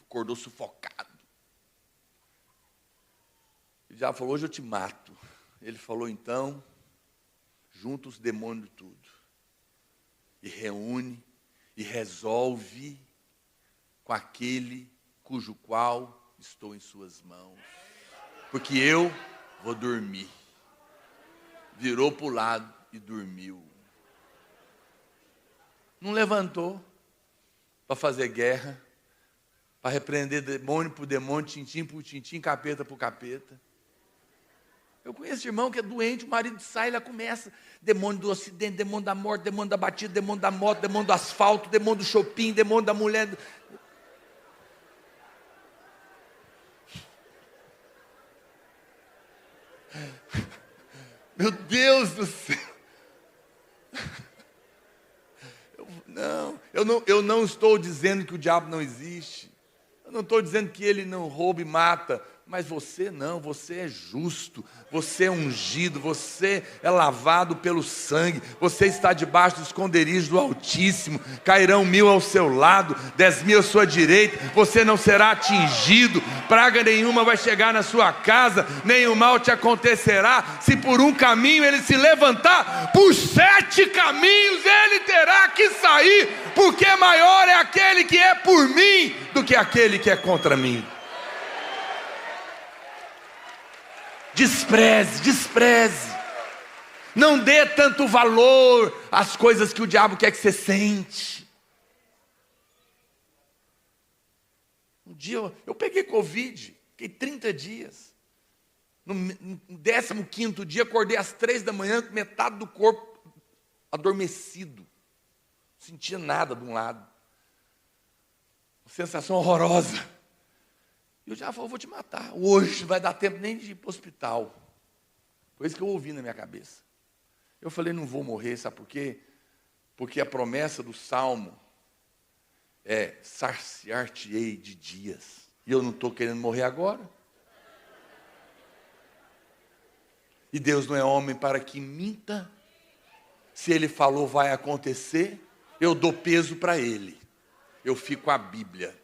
Acordou sufocado. O diabo falou, hoje eu te mato. Ele falou, então, junta os demônios tudo. E reúne e resolve com aquele cujo qual estou em suas mãos. Porque eu vou dormir. Virou para o lado e dormiu. Não levantou para fazer guerra, para repreender demônio por demônio, tintim por tintim, capeta por capeta. Eu conheço irmão que é doente, o marido sai, ela começa. Demônio do acidente, demônio da morte, demônio da batida, demônio da moto, demônio do asfalto, demônio do shopping, demônio da mulher. Meu Deus do céu. Eu não estou dizendo que o diabo não existe. Eu não estou dizendo que ele não rouba e mata. Mas você não, você é justo, você é ungido, você é lavado pelo sangue, você está debaixo do esconderijo do Altíssimo, cairão 1000 ao seu lado, 10.000 à sua direita, você não será atingido, praga nenhuma vai chegar na sua casa, nenhum mal te acontecerá. Se por um caminho ele se levantar, por 7 caminhos ele terá que sair, porque maior é aquele que é por mim do que aquele que é contra mim. Despreze. Não dê tanto valor às coisas que o diabo quer que você sente. Um dia eu peguei Covid, fiquei 30 dias. No 15º dia, acordei às 3 da manhã, com metade do corpo adormecido. Não sentia nada de um lado. Uma sensação horrorosa. E o diabo falou, vou te matar. Hoje não vai dar tempo nem de ir para o hospital. Foi isso que eu ouvi na minha cabeça. Eu falei, não vou morrer, sabe por quê? Porque a promessa do Salmo é, saciar-te-ei de dias. E eu não estou querendo morrer agora. E Deus não é homem para que minta. Se Ele falou vai acontecer, eu dou peso para Ele. Eu fico com a Bíblia.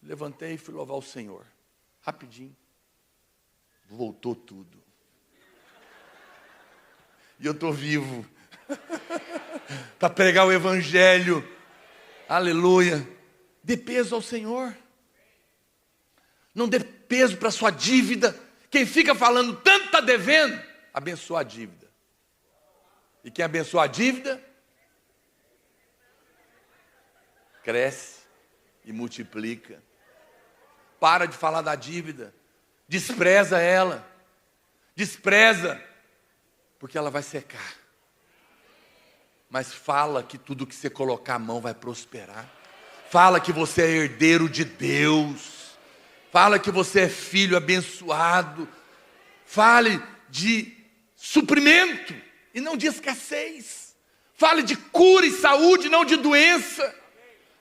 Levantei e fui louvar o Senhor. Rapidinho. Voltou tudo. E eu estou vivo. Para pregar o Evangelho. Aleluia. Dê peso ao Senhor. Não dê peso para a sua dívida. Quem fica falando tanto está devendo, abençoa a dívida. E quem abençoa a dívida, cresce e multiplica. Para de falar da dívida, despreza ela, porque ela vai secar. Mas fala que tudo que você colocar a mão vai prosperar. Fala que você é herdeiro de Deus. Fala que você é filho abençoado. Fale de suprimento e não de escassez. Fale de cura e saúde, não de doença.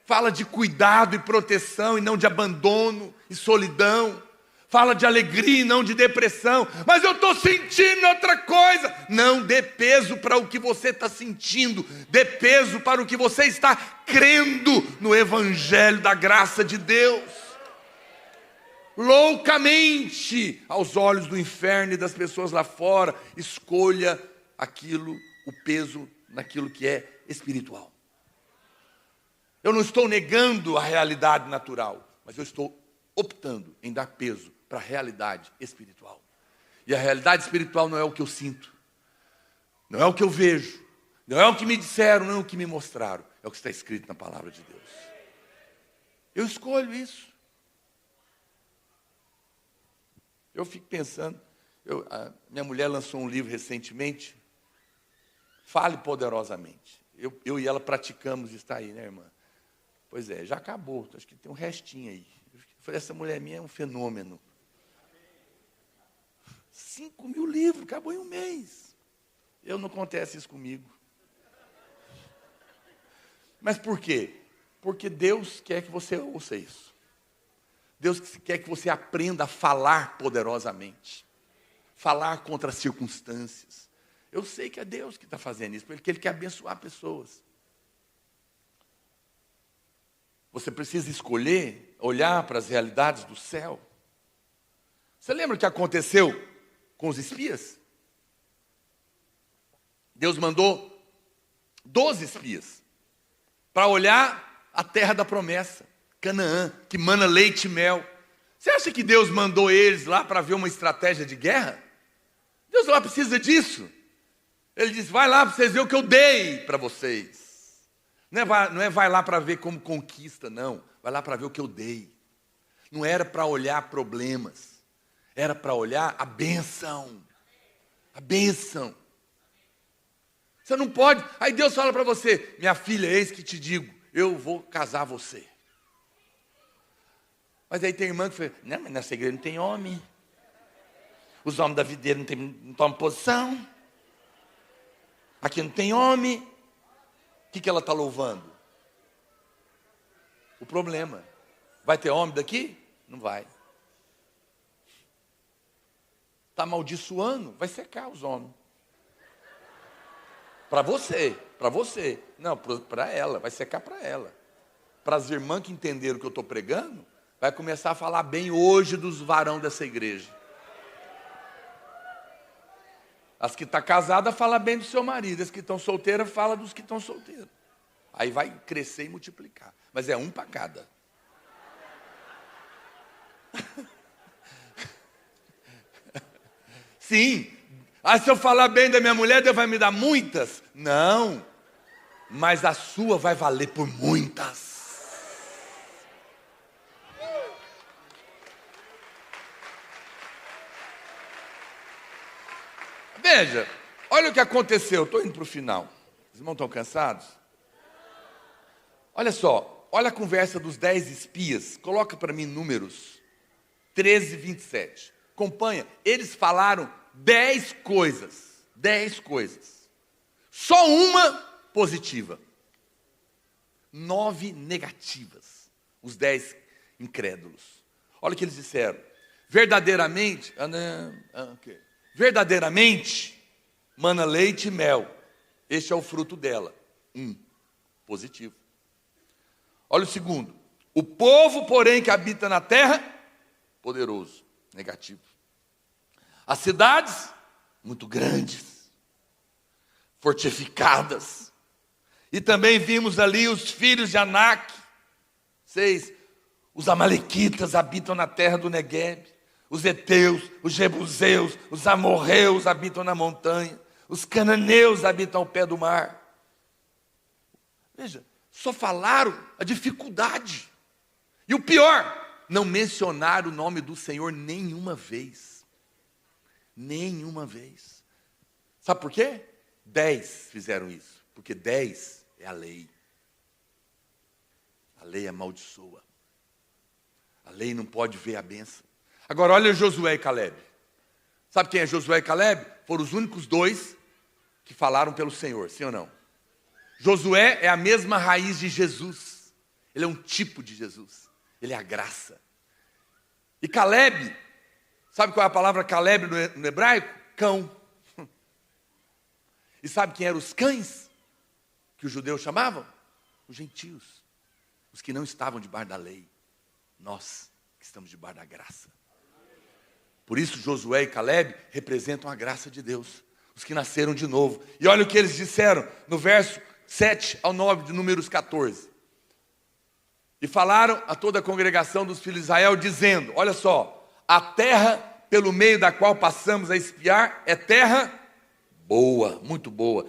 Fala de cuidado e proteção e não de abandono e solidão. Fala de alegria e não de depressão. Mas eu estou sentindo outra coisa. Não dê peso para o que você está sentindo. Dê peso para o que você está crendo no Evangelho da graça de Deus. Loucamente, aos olhos do inferno e das pessoas lá fora, escolha aquilo, o peso naquilo que é espiritual. Eu não estou negando a realidade natural, mas eu estou optando em dar peso para a realidade espiritual. E a realidade espiritual não é o que eu sinto, não é o que eu vejo, não é o que me disseram, não é o que me mostraram, é o que está escrito na palavra de Deus. Eu escolho isso. Eu fico pensando, minha mulher lançou um livro recentemente, Fale Poderosamente. Eu e ela praticamos isso aí, né, irmã? Pois é, já acabou, acho que tem um restinho aí. Eu falei, essa mulher minha é um fenômeno. 5.000 livros, acabou em um mês. Não acontece isso comigo. Mas por quê? Porque Deus quer que você ouça isso. Deus quer que você aprenda a falar poderosamente. Falar contra as circunstâncias. Eu sei que é Deus que está fazendo isso, porque Ele quer abençoar pessoas. Você precisa escolher, olhar para as realidades do céu. Você lembra o que aconteceu com os espias? Deus mandou 12 espias para olhar a terra da promessa, Canaã, que mana leite e mel. Você acha que Deus mandou eles lá para ver uma estratégia de guerra? Deus lá precisa disso. Ele diz, vai lá para vocês verem o que eu dei para vocês. Não é vai lá para ver como conquista, não. vai lá para ver o que eu dei. Não era para olhar problemas, era para olhar a bênção. A bênção. Você não pode. Aí Deus fala para você: minha filha, eis que te digo, eu vou casar você. Mas aí tem irmã que fala: não, mas nessa igreja não tem homem. Os homens da videira não tomam posição. Aqui não tem homem. O que ela está louvando? O problema. Vai ter homem daqui? Não vai. Está amaldiçoando? Vai secar os homens. Para você. Não, para ela, vai secar para ela. Para as irmãs que entenderam o que eu estou pregando, vai começar a falar bem hoje dos varão dessa igreja. As que estão casadas, fala bem do seu marido. As que estão solteiras, fala dos que estão solteiros. Aí vai crescer e multiplicar. Mas é um para cada. Sim. Se eu falar bem da minha mulher, Deus vai me dar muitas? Não. Mas a sua vai valer por muitas. Veja, olha o que aconteceu. Estou indo para o final. Os irmãos estão cansados? Olha só, olha a conversa dos 10 espias. Coloca para mim Números 13, 27. Acompanha. Eles falaram 10 coisas. 10 coisas. Só uma positiva. 9 negativas. Os 10 incrédulos. Olha o que eles disseram. Verdadeiramente, verdadeiramente, mana leite e mel. Este é o fruto dela. Positivo. Olha o segundo. O povo, porém, que habita na terra, poderoso. Negativo. As cidades, muito grandes, fortificadas. E também vimos ali os filhos de Anak. 6. Os amalequitas habitam na terra do Negueb. Os heteus, os jebuseus, os amorreus habitam na montanha. Os cananeus habitam ao pé do mar. Veja, só falaram a dificuldade. E o pior, não mencionaram o nome do Senhor nenhuma vez. Nenhuma vez. Sabe por quê? 10 fizeram isso. Porque 10 é a lei. A lei amaldiçoa. A lei não pode ver a bênção. Agora olha Josué e Caleb. Sabe quem é Josué e Caleb? Foram os únicos 2 que falaram pelo Senhor, sim ou não? Josué é a mesma raiz de Jesus. Ele é um tipo de Jesus. Ele é a graça. E Caleb, sabe qual é a palavra Caleb no hebraico? Cão. E sabe quem eram os cães que os judeus chamavam? Os gentios. Os que não estavam debaixo da lei. Nós que estamos debaixo da graça. Por isso Josué e Caleb representam a graça de Deus. Os que nasceram de novo. E olha o que eles disseram no verso 7 ao 9 de Números 14. E falaram a toda a congregação dos filhos de Israel, dizendo: olha só, a terra pelo meio da qual passamos a espiar é terra boa, muito boa.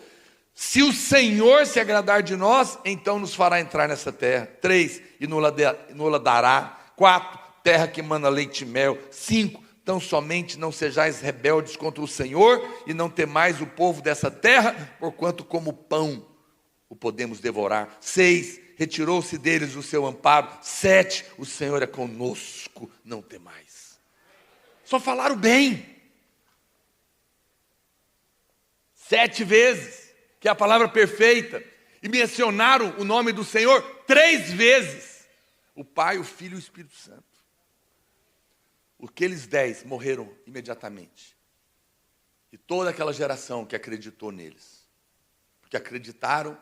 Se o Senhor se agradar de nós, então nos fará entrar nessa terra. 3, e nos dará. 4, terra que emana leite e mel. 5, tão somente não sejais rebeldes contra o Senhor, e não temais o povo dessa terra, porquanto como pão o podemos devorar. 6, retirou-se deles o seu amparo. 7, o Senhor é conosco, não temais. Só falaram bem. 7 vezes, que é a palavra perfeita. E mencionaram o nome do Senhor 3 vezes. O Pai, o Filho e o Espírito Santo. Aqueles 10 morreram imediatamente. E toda aquela geração que acreditou neles. Porque acreditaram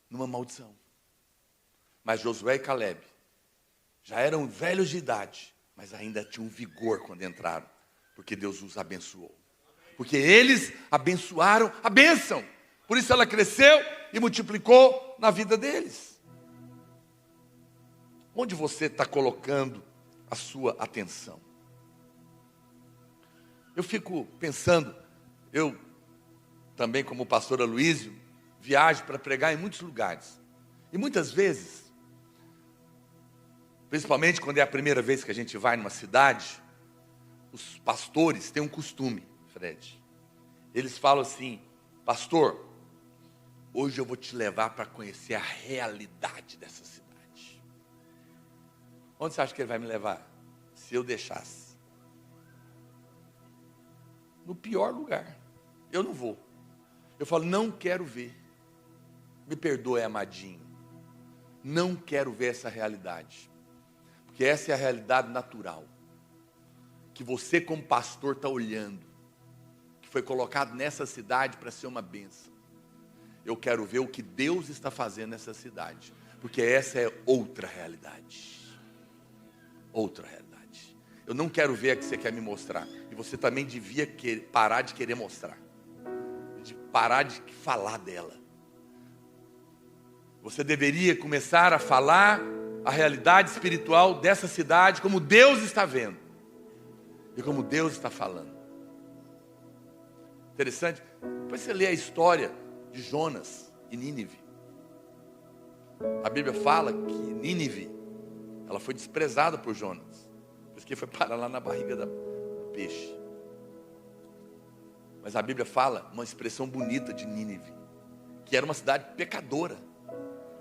numa maldição. Mas Josué e Caleb já eram velhos de idade, mas ainda tinham vigor quando entraram, porque Deus os abençoou. Porque eles abençoaram a bênção. Por isso ela cresceu e multiplicou na vida deles. Onde você está colocando a sua atenção? Eu fico pensando, eu também como pastor Aloísio, viajo para pregar em muitos lugares. E muitas vezes, Principalmente quando é a primeira vez que a gente vai numa cidade, os pastores têm um costume, Fred. Eles falam assim: pastor, hoje eu vou te levar para conhecer a realidade dessa cidade. Onde você acha que ele vai me levar? Se eu deixasse. No pior lugar. Eu não vou. Eu falo: não quero ver. Me perdoe, amadinho. Não quero ver essa realidade. Porque essa é a realidade natural. Que você como pastor está olhando. Que foi colocado nessa cidade para ser uma bênção. Eu quero ver o que Deus está fazendo nessa cidade. Porque essa é outra realidade. Outra realidade. Eu não quero ver a que você quer me mostrar. E você também devia parar de querer mostrar. De parar de falar dela. Você deveria começar a falar a realidade espiritual dessa cidade, como Deus está vendo. E como Deus está falando. Interessante. Depois você lê a história de Jonas e Nínive. A Bíblia fala que Nínive, ela foi desprezada por Jonas. Por isso que foi parar lá na barriga do peixe. Mas a Bíblia fala uma expressão bonita de Nínive, que era uma cidade pecadora.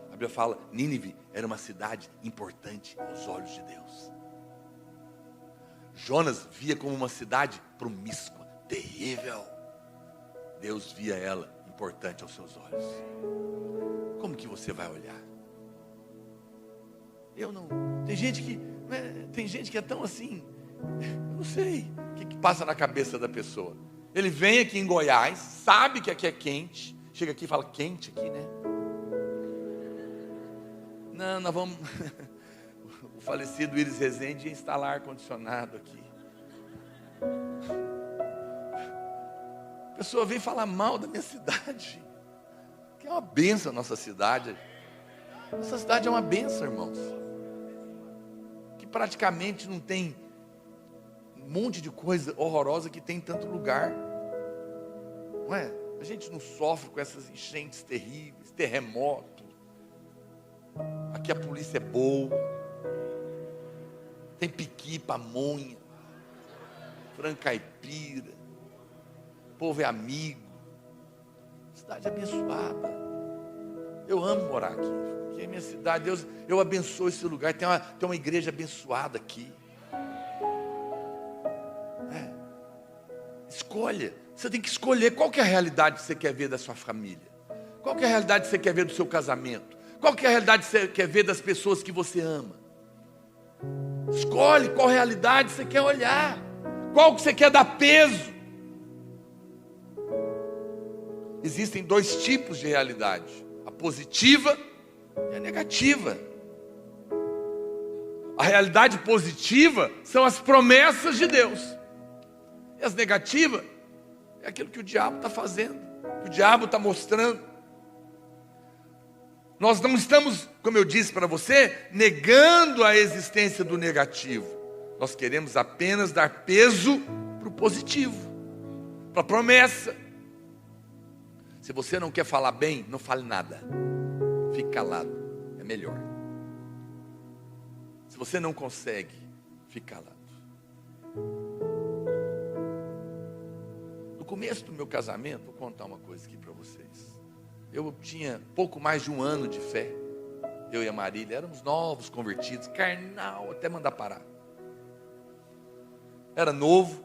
A Bíblia fala: Nínive era uma cidade importante aos olhos de Deus. Jonas via como uma cidade promíscua, terrível. Deus via ela importante aos seus olhos. Como que você vai olhar? Eu não. Tem gente que é tão assim. Eu não sei o que passa na cabeça da pessoa. Ele vem aqui em Goiás, sabe que aqui é quente. Chega aqui e fala: quente aqui, né? Não, nós vamos. O falecido Iris Rezende ia instalar ar-condicionado aqui. A pessoa vem falar mal da minha cidade, que é uma bênção a nossa cidade. Nossa cidade é uma bênção, irmãos. Que praticamente não tem um monte de coisa horrorosa que tem em tanto lugar. Não é? A gente não sofre com essas enchentes terríveis, terremoto. Aqui a polícia é boa. Tem piqui, pamonha, frango caipira. O povo é amigo. Cidade abençoada. Eu amo morar aqui. Aqui é minha cidade. Deus, eu abençoo esse lugar. Tem uma igreja abençoada aqui. Escolha. Você tem que escolher qual que é a realidade que você quer ver da sua família. Qual que é a realidade que você quer ver do seu casamento. Qual que é a realidade que você quer ver das pessoas que você ama. Escolhe qual realidade você quer olhar. Qual que você quer dar peso. Existem dois tipos de realidade. A positiva e a negativa. A realidade positiva são as promessas de Deus. E as negativas é aquilo que o diabo está fazendo. Que o diabo está mostrando. Nós não estamos, como eu disse para você, negando a existência do negativo. Nós queremos apenas dar peso para o positivo, para a promessa. Se você não quer falar bem, não fale nada. Fique calado, é melhor. Se você não consegue, fique calado. No começo do meu casamento, vou contar uma coisa aqui para vocês. Eu tinha pouco mais de um ano de fé. Eu e a Marília éramos novos convertidos, carnal até mandar parar. Era novo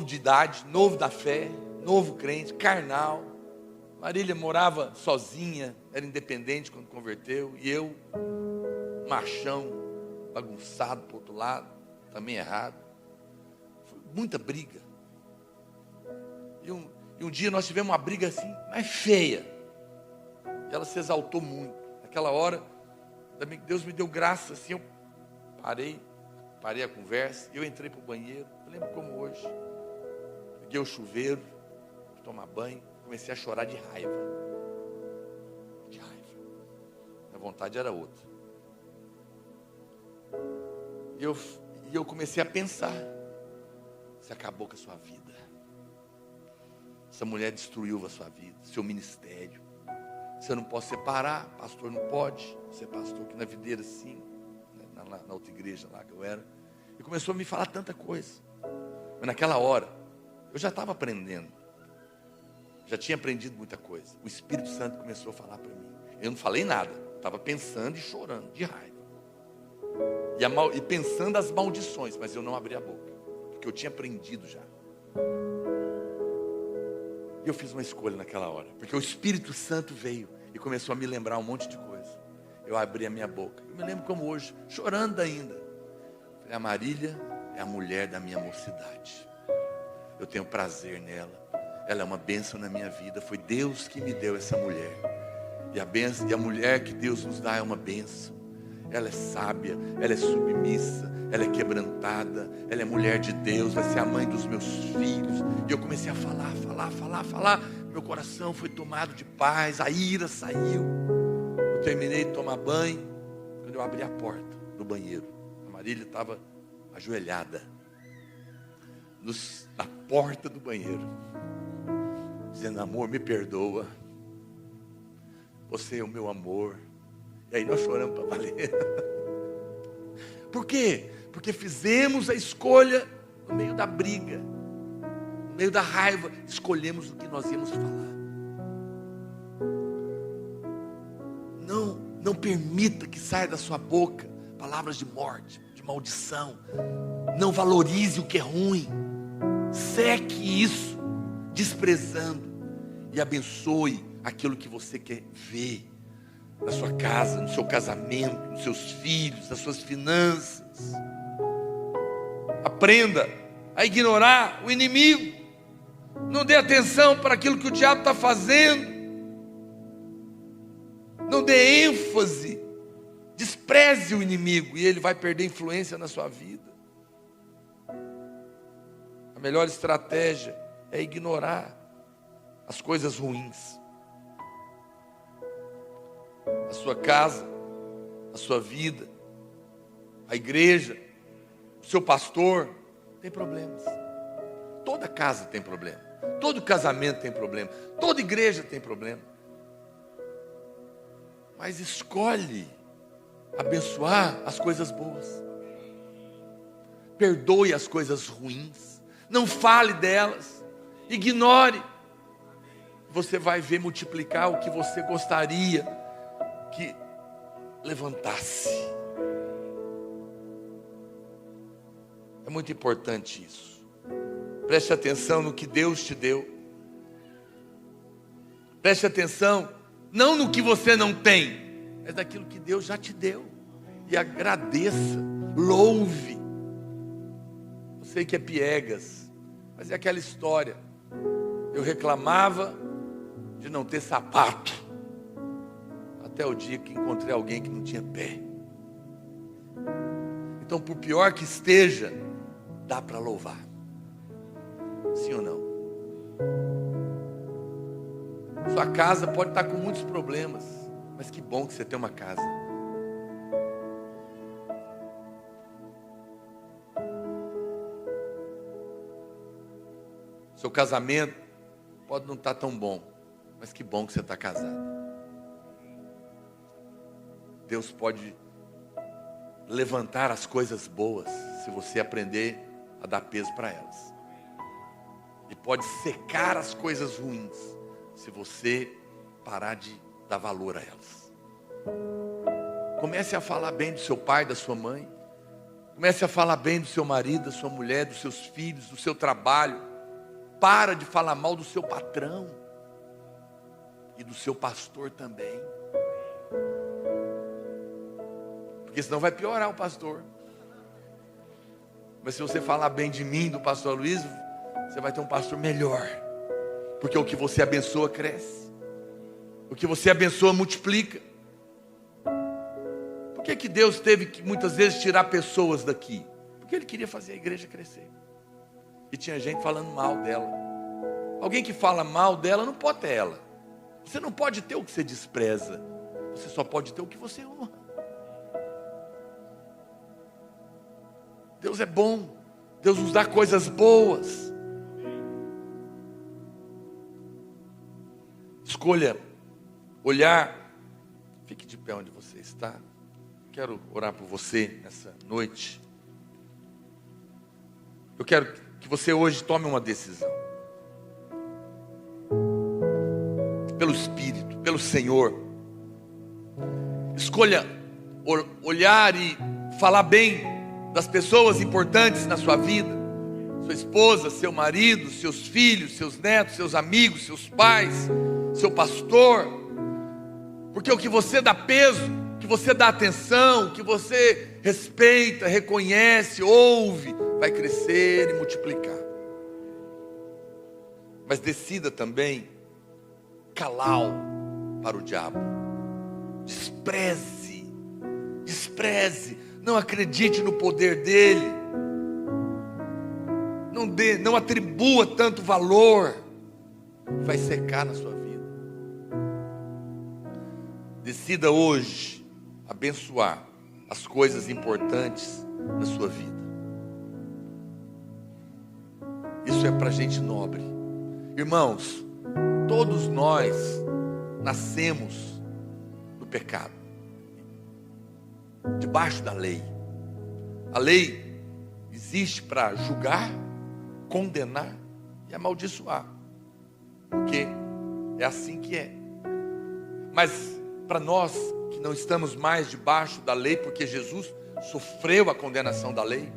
de idade, novo da fé, novo crente, carnal. Marília morava sozinha, era independente quando converteu. E eu, machão, bagunçado para o outro lado, também errado. Foi muita briga. E um dia nós tivemos uma briga assim, mais feia. E ela se exaltou muito. Naquela hora, Deus me deu graça assim, eu parei a conversa, eu entrei para o banheiro, eu lembro como hoje. Liguei o chuveiro, fui tomar banho, comecei a chorar de raiva. De raiva. Minha vontade era outra. E eu comecei a pensar: você acabou com a sua vida. Essa mulher destruiu a sua vida, seu ministério. Você não pode separar, pastor não pode. Você é pastor aqui na videira, sim. na outra igreja lá que eu era. E começou a me falar tanta coisa. Mas naquela hora, eu já estava aprendendo. Já tinha aprendido muita coisa. O Espírito Santo começou a falar para mim. Eu não falei nada. Estava pensando e chorando, de raiva. E pensando as maldições, mas eu não abri a boca. Porque eu tinha aprendido já. E eu fiz uma escolha naquela hora. Porque o Espírito Santo veio e começou a me lembrar um monte de coisa. Eu abri a minha boca. Eu me lembro como hoje, chorando ainda. Falei, a Marília é a mulher da minha mocidade. Eu tenho prazer nela. Ela é uma bênção na minha vida. Foi Deus que me deu essa mulher. E a mulher que Deus nos dá é uma bênção. Ela é sábia, ela é submissa, ela é quebrantada, ela é mulher de Deus, vai ser a mãe dos meus filhos. E eu comecei a falar. Meu coração foi tomado de paz, a ira saiu. Eu terminei de tomar banho. Quando eu abri a porta do banheiro, a Marília estava ajoelhada na porta do banheiro, dizendo, amor, me perdoa. Você é o meu amor. E aí nós choramos para valer. Por quê? Porque fizemos a escolha no meio da briga, no meio da raiva, escolhemos o que nós íamos falar. Não permita que saia da sua boca palavras de morte, de maldição. Não valorize o que é ruim. Seque isso, desprezando, e abençoe aquilo que você quer ver na sua casa, no seu casamento, nos seus filhos, nas suas finanças. Aprenda a ignorar o inimigo. Não dê atenção para aquilo que o diabo está fazendo. Não dê ênfase. Despreze o inimigo e ele vai perder influência na sua vida. A melhor estratégia é ignorar as coisas ruins. A sua casa, a sua vida, a igreja, o seu pastor tem problemas. Toda casa tem problema. Todo casamento tem problema. Toda igreja tem problema. Mas escolhe abençoar as coisas boas. Perdoe as coisas ruins. Não fale delas. Ignore. Você vai ver multiplicar o que você gostaria que levantasse. É muito importante isso. Preste atenção no que Deus te deu. Preste atenção, não no que você não tem, mas naquilo que Deus já te deu. E agradeça, louve. Eu sei que é piegas, mas é aquela história. Eu reclamava de não ter sapato, até o dia que encontrei alguém que não tinha pé. Então, por pior que esteja, dá para louvar. Sim ou não? Sua casa pode estar com muitos problemas, mas que bom que você tem uma casa. Seu casamento pode não estar tão bom, mas que bom que você está casado. Deus pode levantar as coisas boas se você aprender a dar peso para elas. E pode secar as coisas ruins se você parar de dar valor a elas. Comece a falar bem do seu pai, da sua mãe. Comece a falar bem do seu marido, da sua mulher, dos seus filhos, do seu trabalho. Para de falar mal do seu patrão e do seu pastor também. Porque senão vai piorar o pastor. Mas se você falar bem de mim, do pastor Luiz, você vai ter um pastor melhor. Porque o que você abençoa cresce. O que você abençoa multiplica. Por que Deus teve que muitas vezes tirar pessoas daqui? Porque Ele queria fazer a igreja crescer. E tinha gente falando mal dela. Alguém que fala mal dela não pode ter ela. Você não pode ter o que você despreza. Você só pode ter o que você honra. Deus é bom. Deus nos dá coisas boas. Escolha olhar. Fique de pé onde você está. quero orar por você nessa noite. Eu quero que você hoje tome uma decisão. Pelo Espírito, pelo Senhor. Escolha olhar e falar bem das pessoas importantes na sua vida. Sua esposa, seu marido, seus filhos, seus netos, seus amigos, seus pais, seu pastor. Porque o que você dá peso, o que você dá atenção, o que você respeita, reconhece, ouve, vai crescer e multiplicar. Mas decida também calar para o diabo. Despreze, não acredite no poder dele. Não atribua tanto valor. Vai secar na sua vida. Decida hoje abençoar as coisas importantes na sua vida. Isso é para gente nobre. Irmãos, todos nós nascemos no pecado, debaixo da lei. A lei existe para julgar, condenar e amaldiçoar, porque é assim que é. Mas para nós que não estamos mais debaixo da lei, porque Jesus sofreu a condenação da lei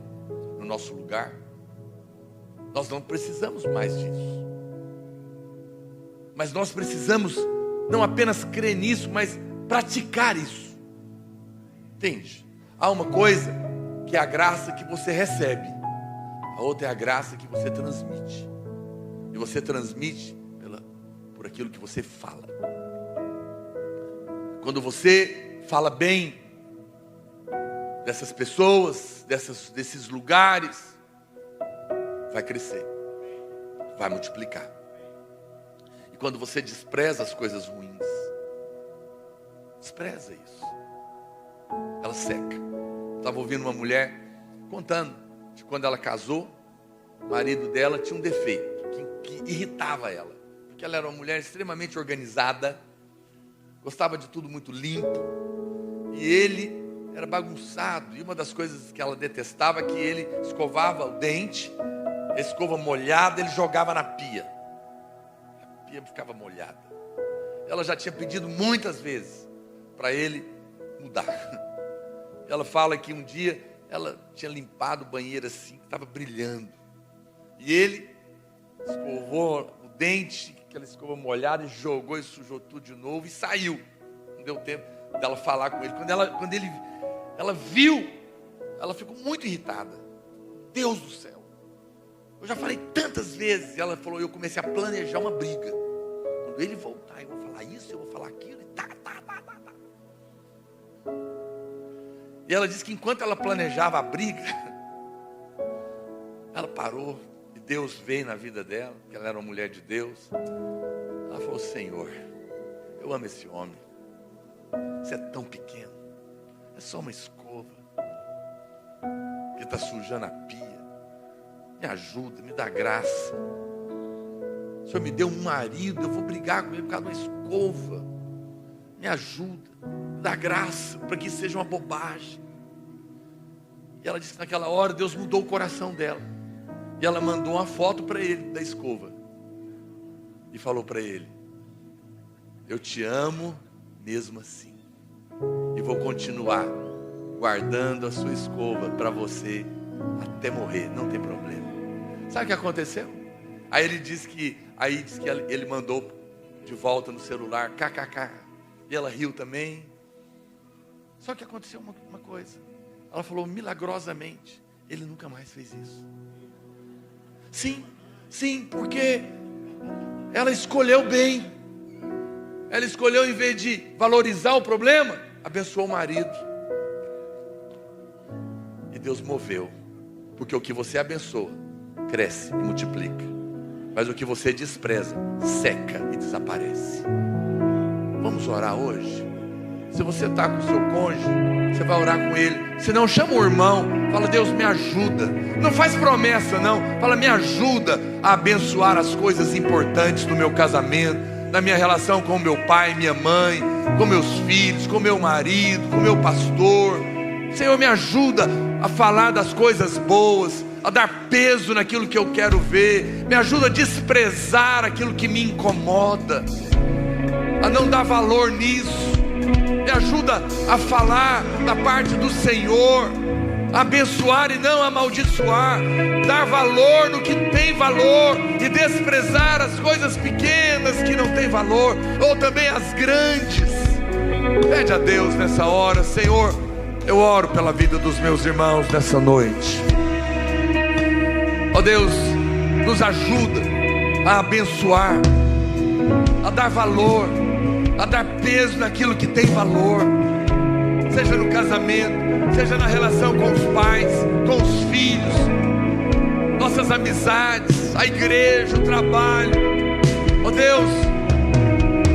no nosso lugar, nós não precisamos mais disso. Mas nós precisamos não apenas crer nisso, mas praticar isso. Entende? Há uma coisa que é a graça que você recebe, a outra é a graça que você transmite. E você transmite por aquilo que você fala. Quando você fala bem dessas pessoas, desses lugares, vai crescer, vai multiplicar. E quando você despreza as coisas ruins, despreza isso, ela seca. Estava ouvindo uma mulher contando de quando ela casou, o marido dela tinha um defeito que irritava ela, porque ela era uma mulher extremamente organizada, gostava de tudo muito limpo, e ele era bagunçado. E uma das coisas que ela detestava é que ele escovava o dente, a escova molhada ele jogava na pia, a pia ficava molhada. Ela já tinha pedido muitas vezes para ele mudar. Ela fala que um dia ela tinha limpado o banheiro assim, que estava brilhando, e ele escovou o dente, aquela escova molhada, e jogou e sujou tudo de novo e saiu. Não deu tempo dela falar com ele. Quando ela viu, ela ficou muito irritada. Deus do céu, eu já falei tantas vezes. E ela falou, eu comecei a planejar uma briga. Quando ele voltar, eu vou falar isso, eu vou falar aquilo, e tá. E ela disse que enquanto ela planejava a briga, ela parou, e Deus veio na vida dela, porque ela era uma mulher de Deus. Ela falou, Senhor, eu amo esse homem, você é tão pequeno, é só uma escova, que está sujando a pia, me ajuda, me dá graça. O Senhor me deu um marido, eu vou brigar com ele por causa de uma escova, me ajuda, me dá graça, para que isso seja uma bobagem. E ela disse que naquela hora Deus mudou o coração dela, e ela mandou uma foto para ele da escova, e falou para ele, eu te amo mesmo assim, e vou continuar guardando a sua escova para você até morrer, não tem problema. Sabe o que aconteceu? Aí ele disse que ele mandou de volta no celular, kkk, e ela riu também. Só que aconteceu uma coisa, ela falou, milagrosamente ele nunca mais fez isso. Sim, porque ela escolheu bem. Ela escolheu, em vez de valorizar o problema, abençoou o marido. E Deus moveu. Porque o que você abençoa, cresce e multiplica. Mas o que você despreza, seca e desaparece. Vamos orar hoje? Se você está com o seu cônjuge, você vai orar com ele. Se não, chama o irmão, fala, Deus me ajuda. Não faz promessa não, fala, me ajuda a abençoar as coisas importantes do meu casamento. na minha relação com meu pai, minha mãe, com meus filhos, com meu marido, com meu pastor. Senhor, me ajuda a falar das coisas boas, a dar peso naquilo que eu quero ver. Me ajuda a desprezar aquilo que me incomoda, a não dar valor nisso. Me ajuda a falar da parte do Senhor, a abençoar e não amaldiçoar, dar valor no que tem valor e desprezar as coisas pequenas que não têm valor, ou também as grandes. Pede a Deus nessa hora: Senhor, eu oro pela vida dos meus irmãos nessa noite. Ó Deus, nos ajuda a abençoar, a dar valor, a dar peso naquilo que tem valor, seja no casamento, seja na relação com os pais, com os filhos, nossas amizades, a igreja, o trabalho. Ó Deus,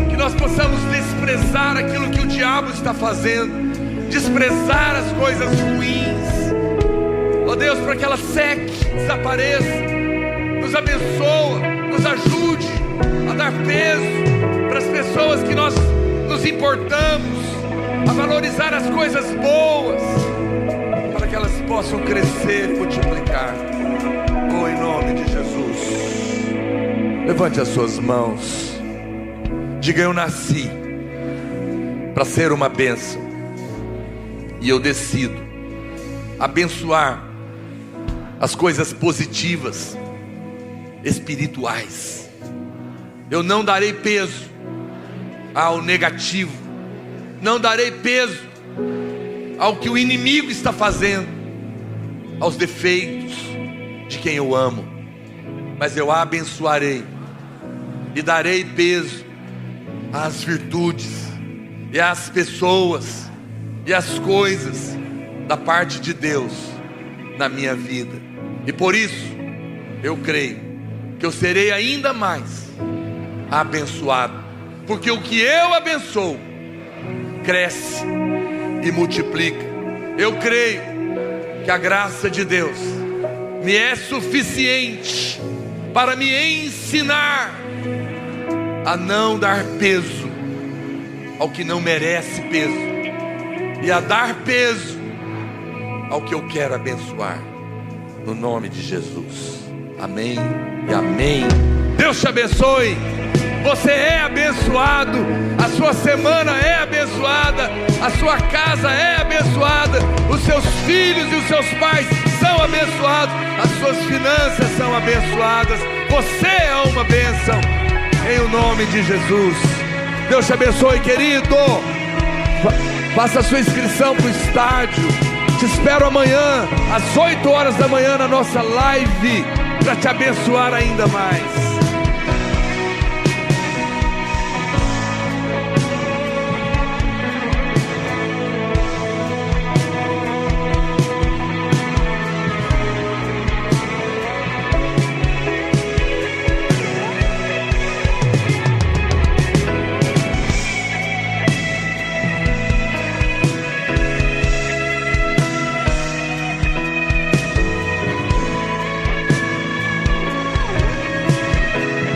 que nós possamos desprezar aquilo que o diabo está fazendo, desprezar as coisas ruins, ó Deus, para que ela seque, desapareça. Nos abençoa, nos ajude a dar peso para as pessoas que nós nos importamos, a valorizar as coisas boas, para que elas possam crescer e multiplicar. Oh, em nome de Jesus. Levante as suas mãos. Diga: eu nasci para ser uma bênção, e eu decido abençoar as coisas positivas, espirituais. Eu não darei peso ao negativo, não darei peso ao que o inimigo está fazendo, aos defeitos de quem eu amo, mas eu a abençoarei e darei peso às virtudes e às pessoas e às coisas da parte de Deus na minha vida. E por isso eu creio que eu serei ainda mais abençoado, porque o que eu abençoo cresce e multiplica. Eu creio que a graça de Deus me é suficiente para me ensinar a não dar peso ao que não merece peso, e a dar peso ao que eu quero abençoar, no nome de Jesus. Amém e amém. Deus te abençoe. Você é abençoado, a sua semana é abençoada, a sua casa é abençoada, os seus filhos e os seus pais são abençoados, as suas finanças são abençoadas. Você é uma bênção, em o nome de Jesus. Deus te abençoe, querido. Faça a sua inscrição para o estádio. Te espero amanhã às 8 horas da manhã na nossa live, para te abençoar ainda mais.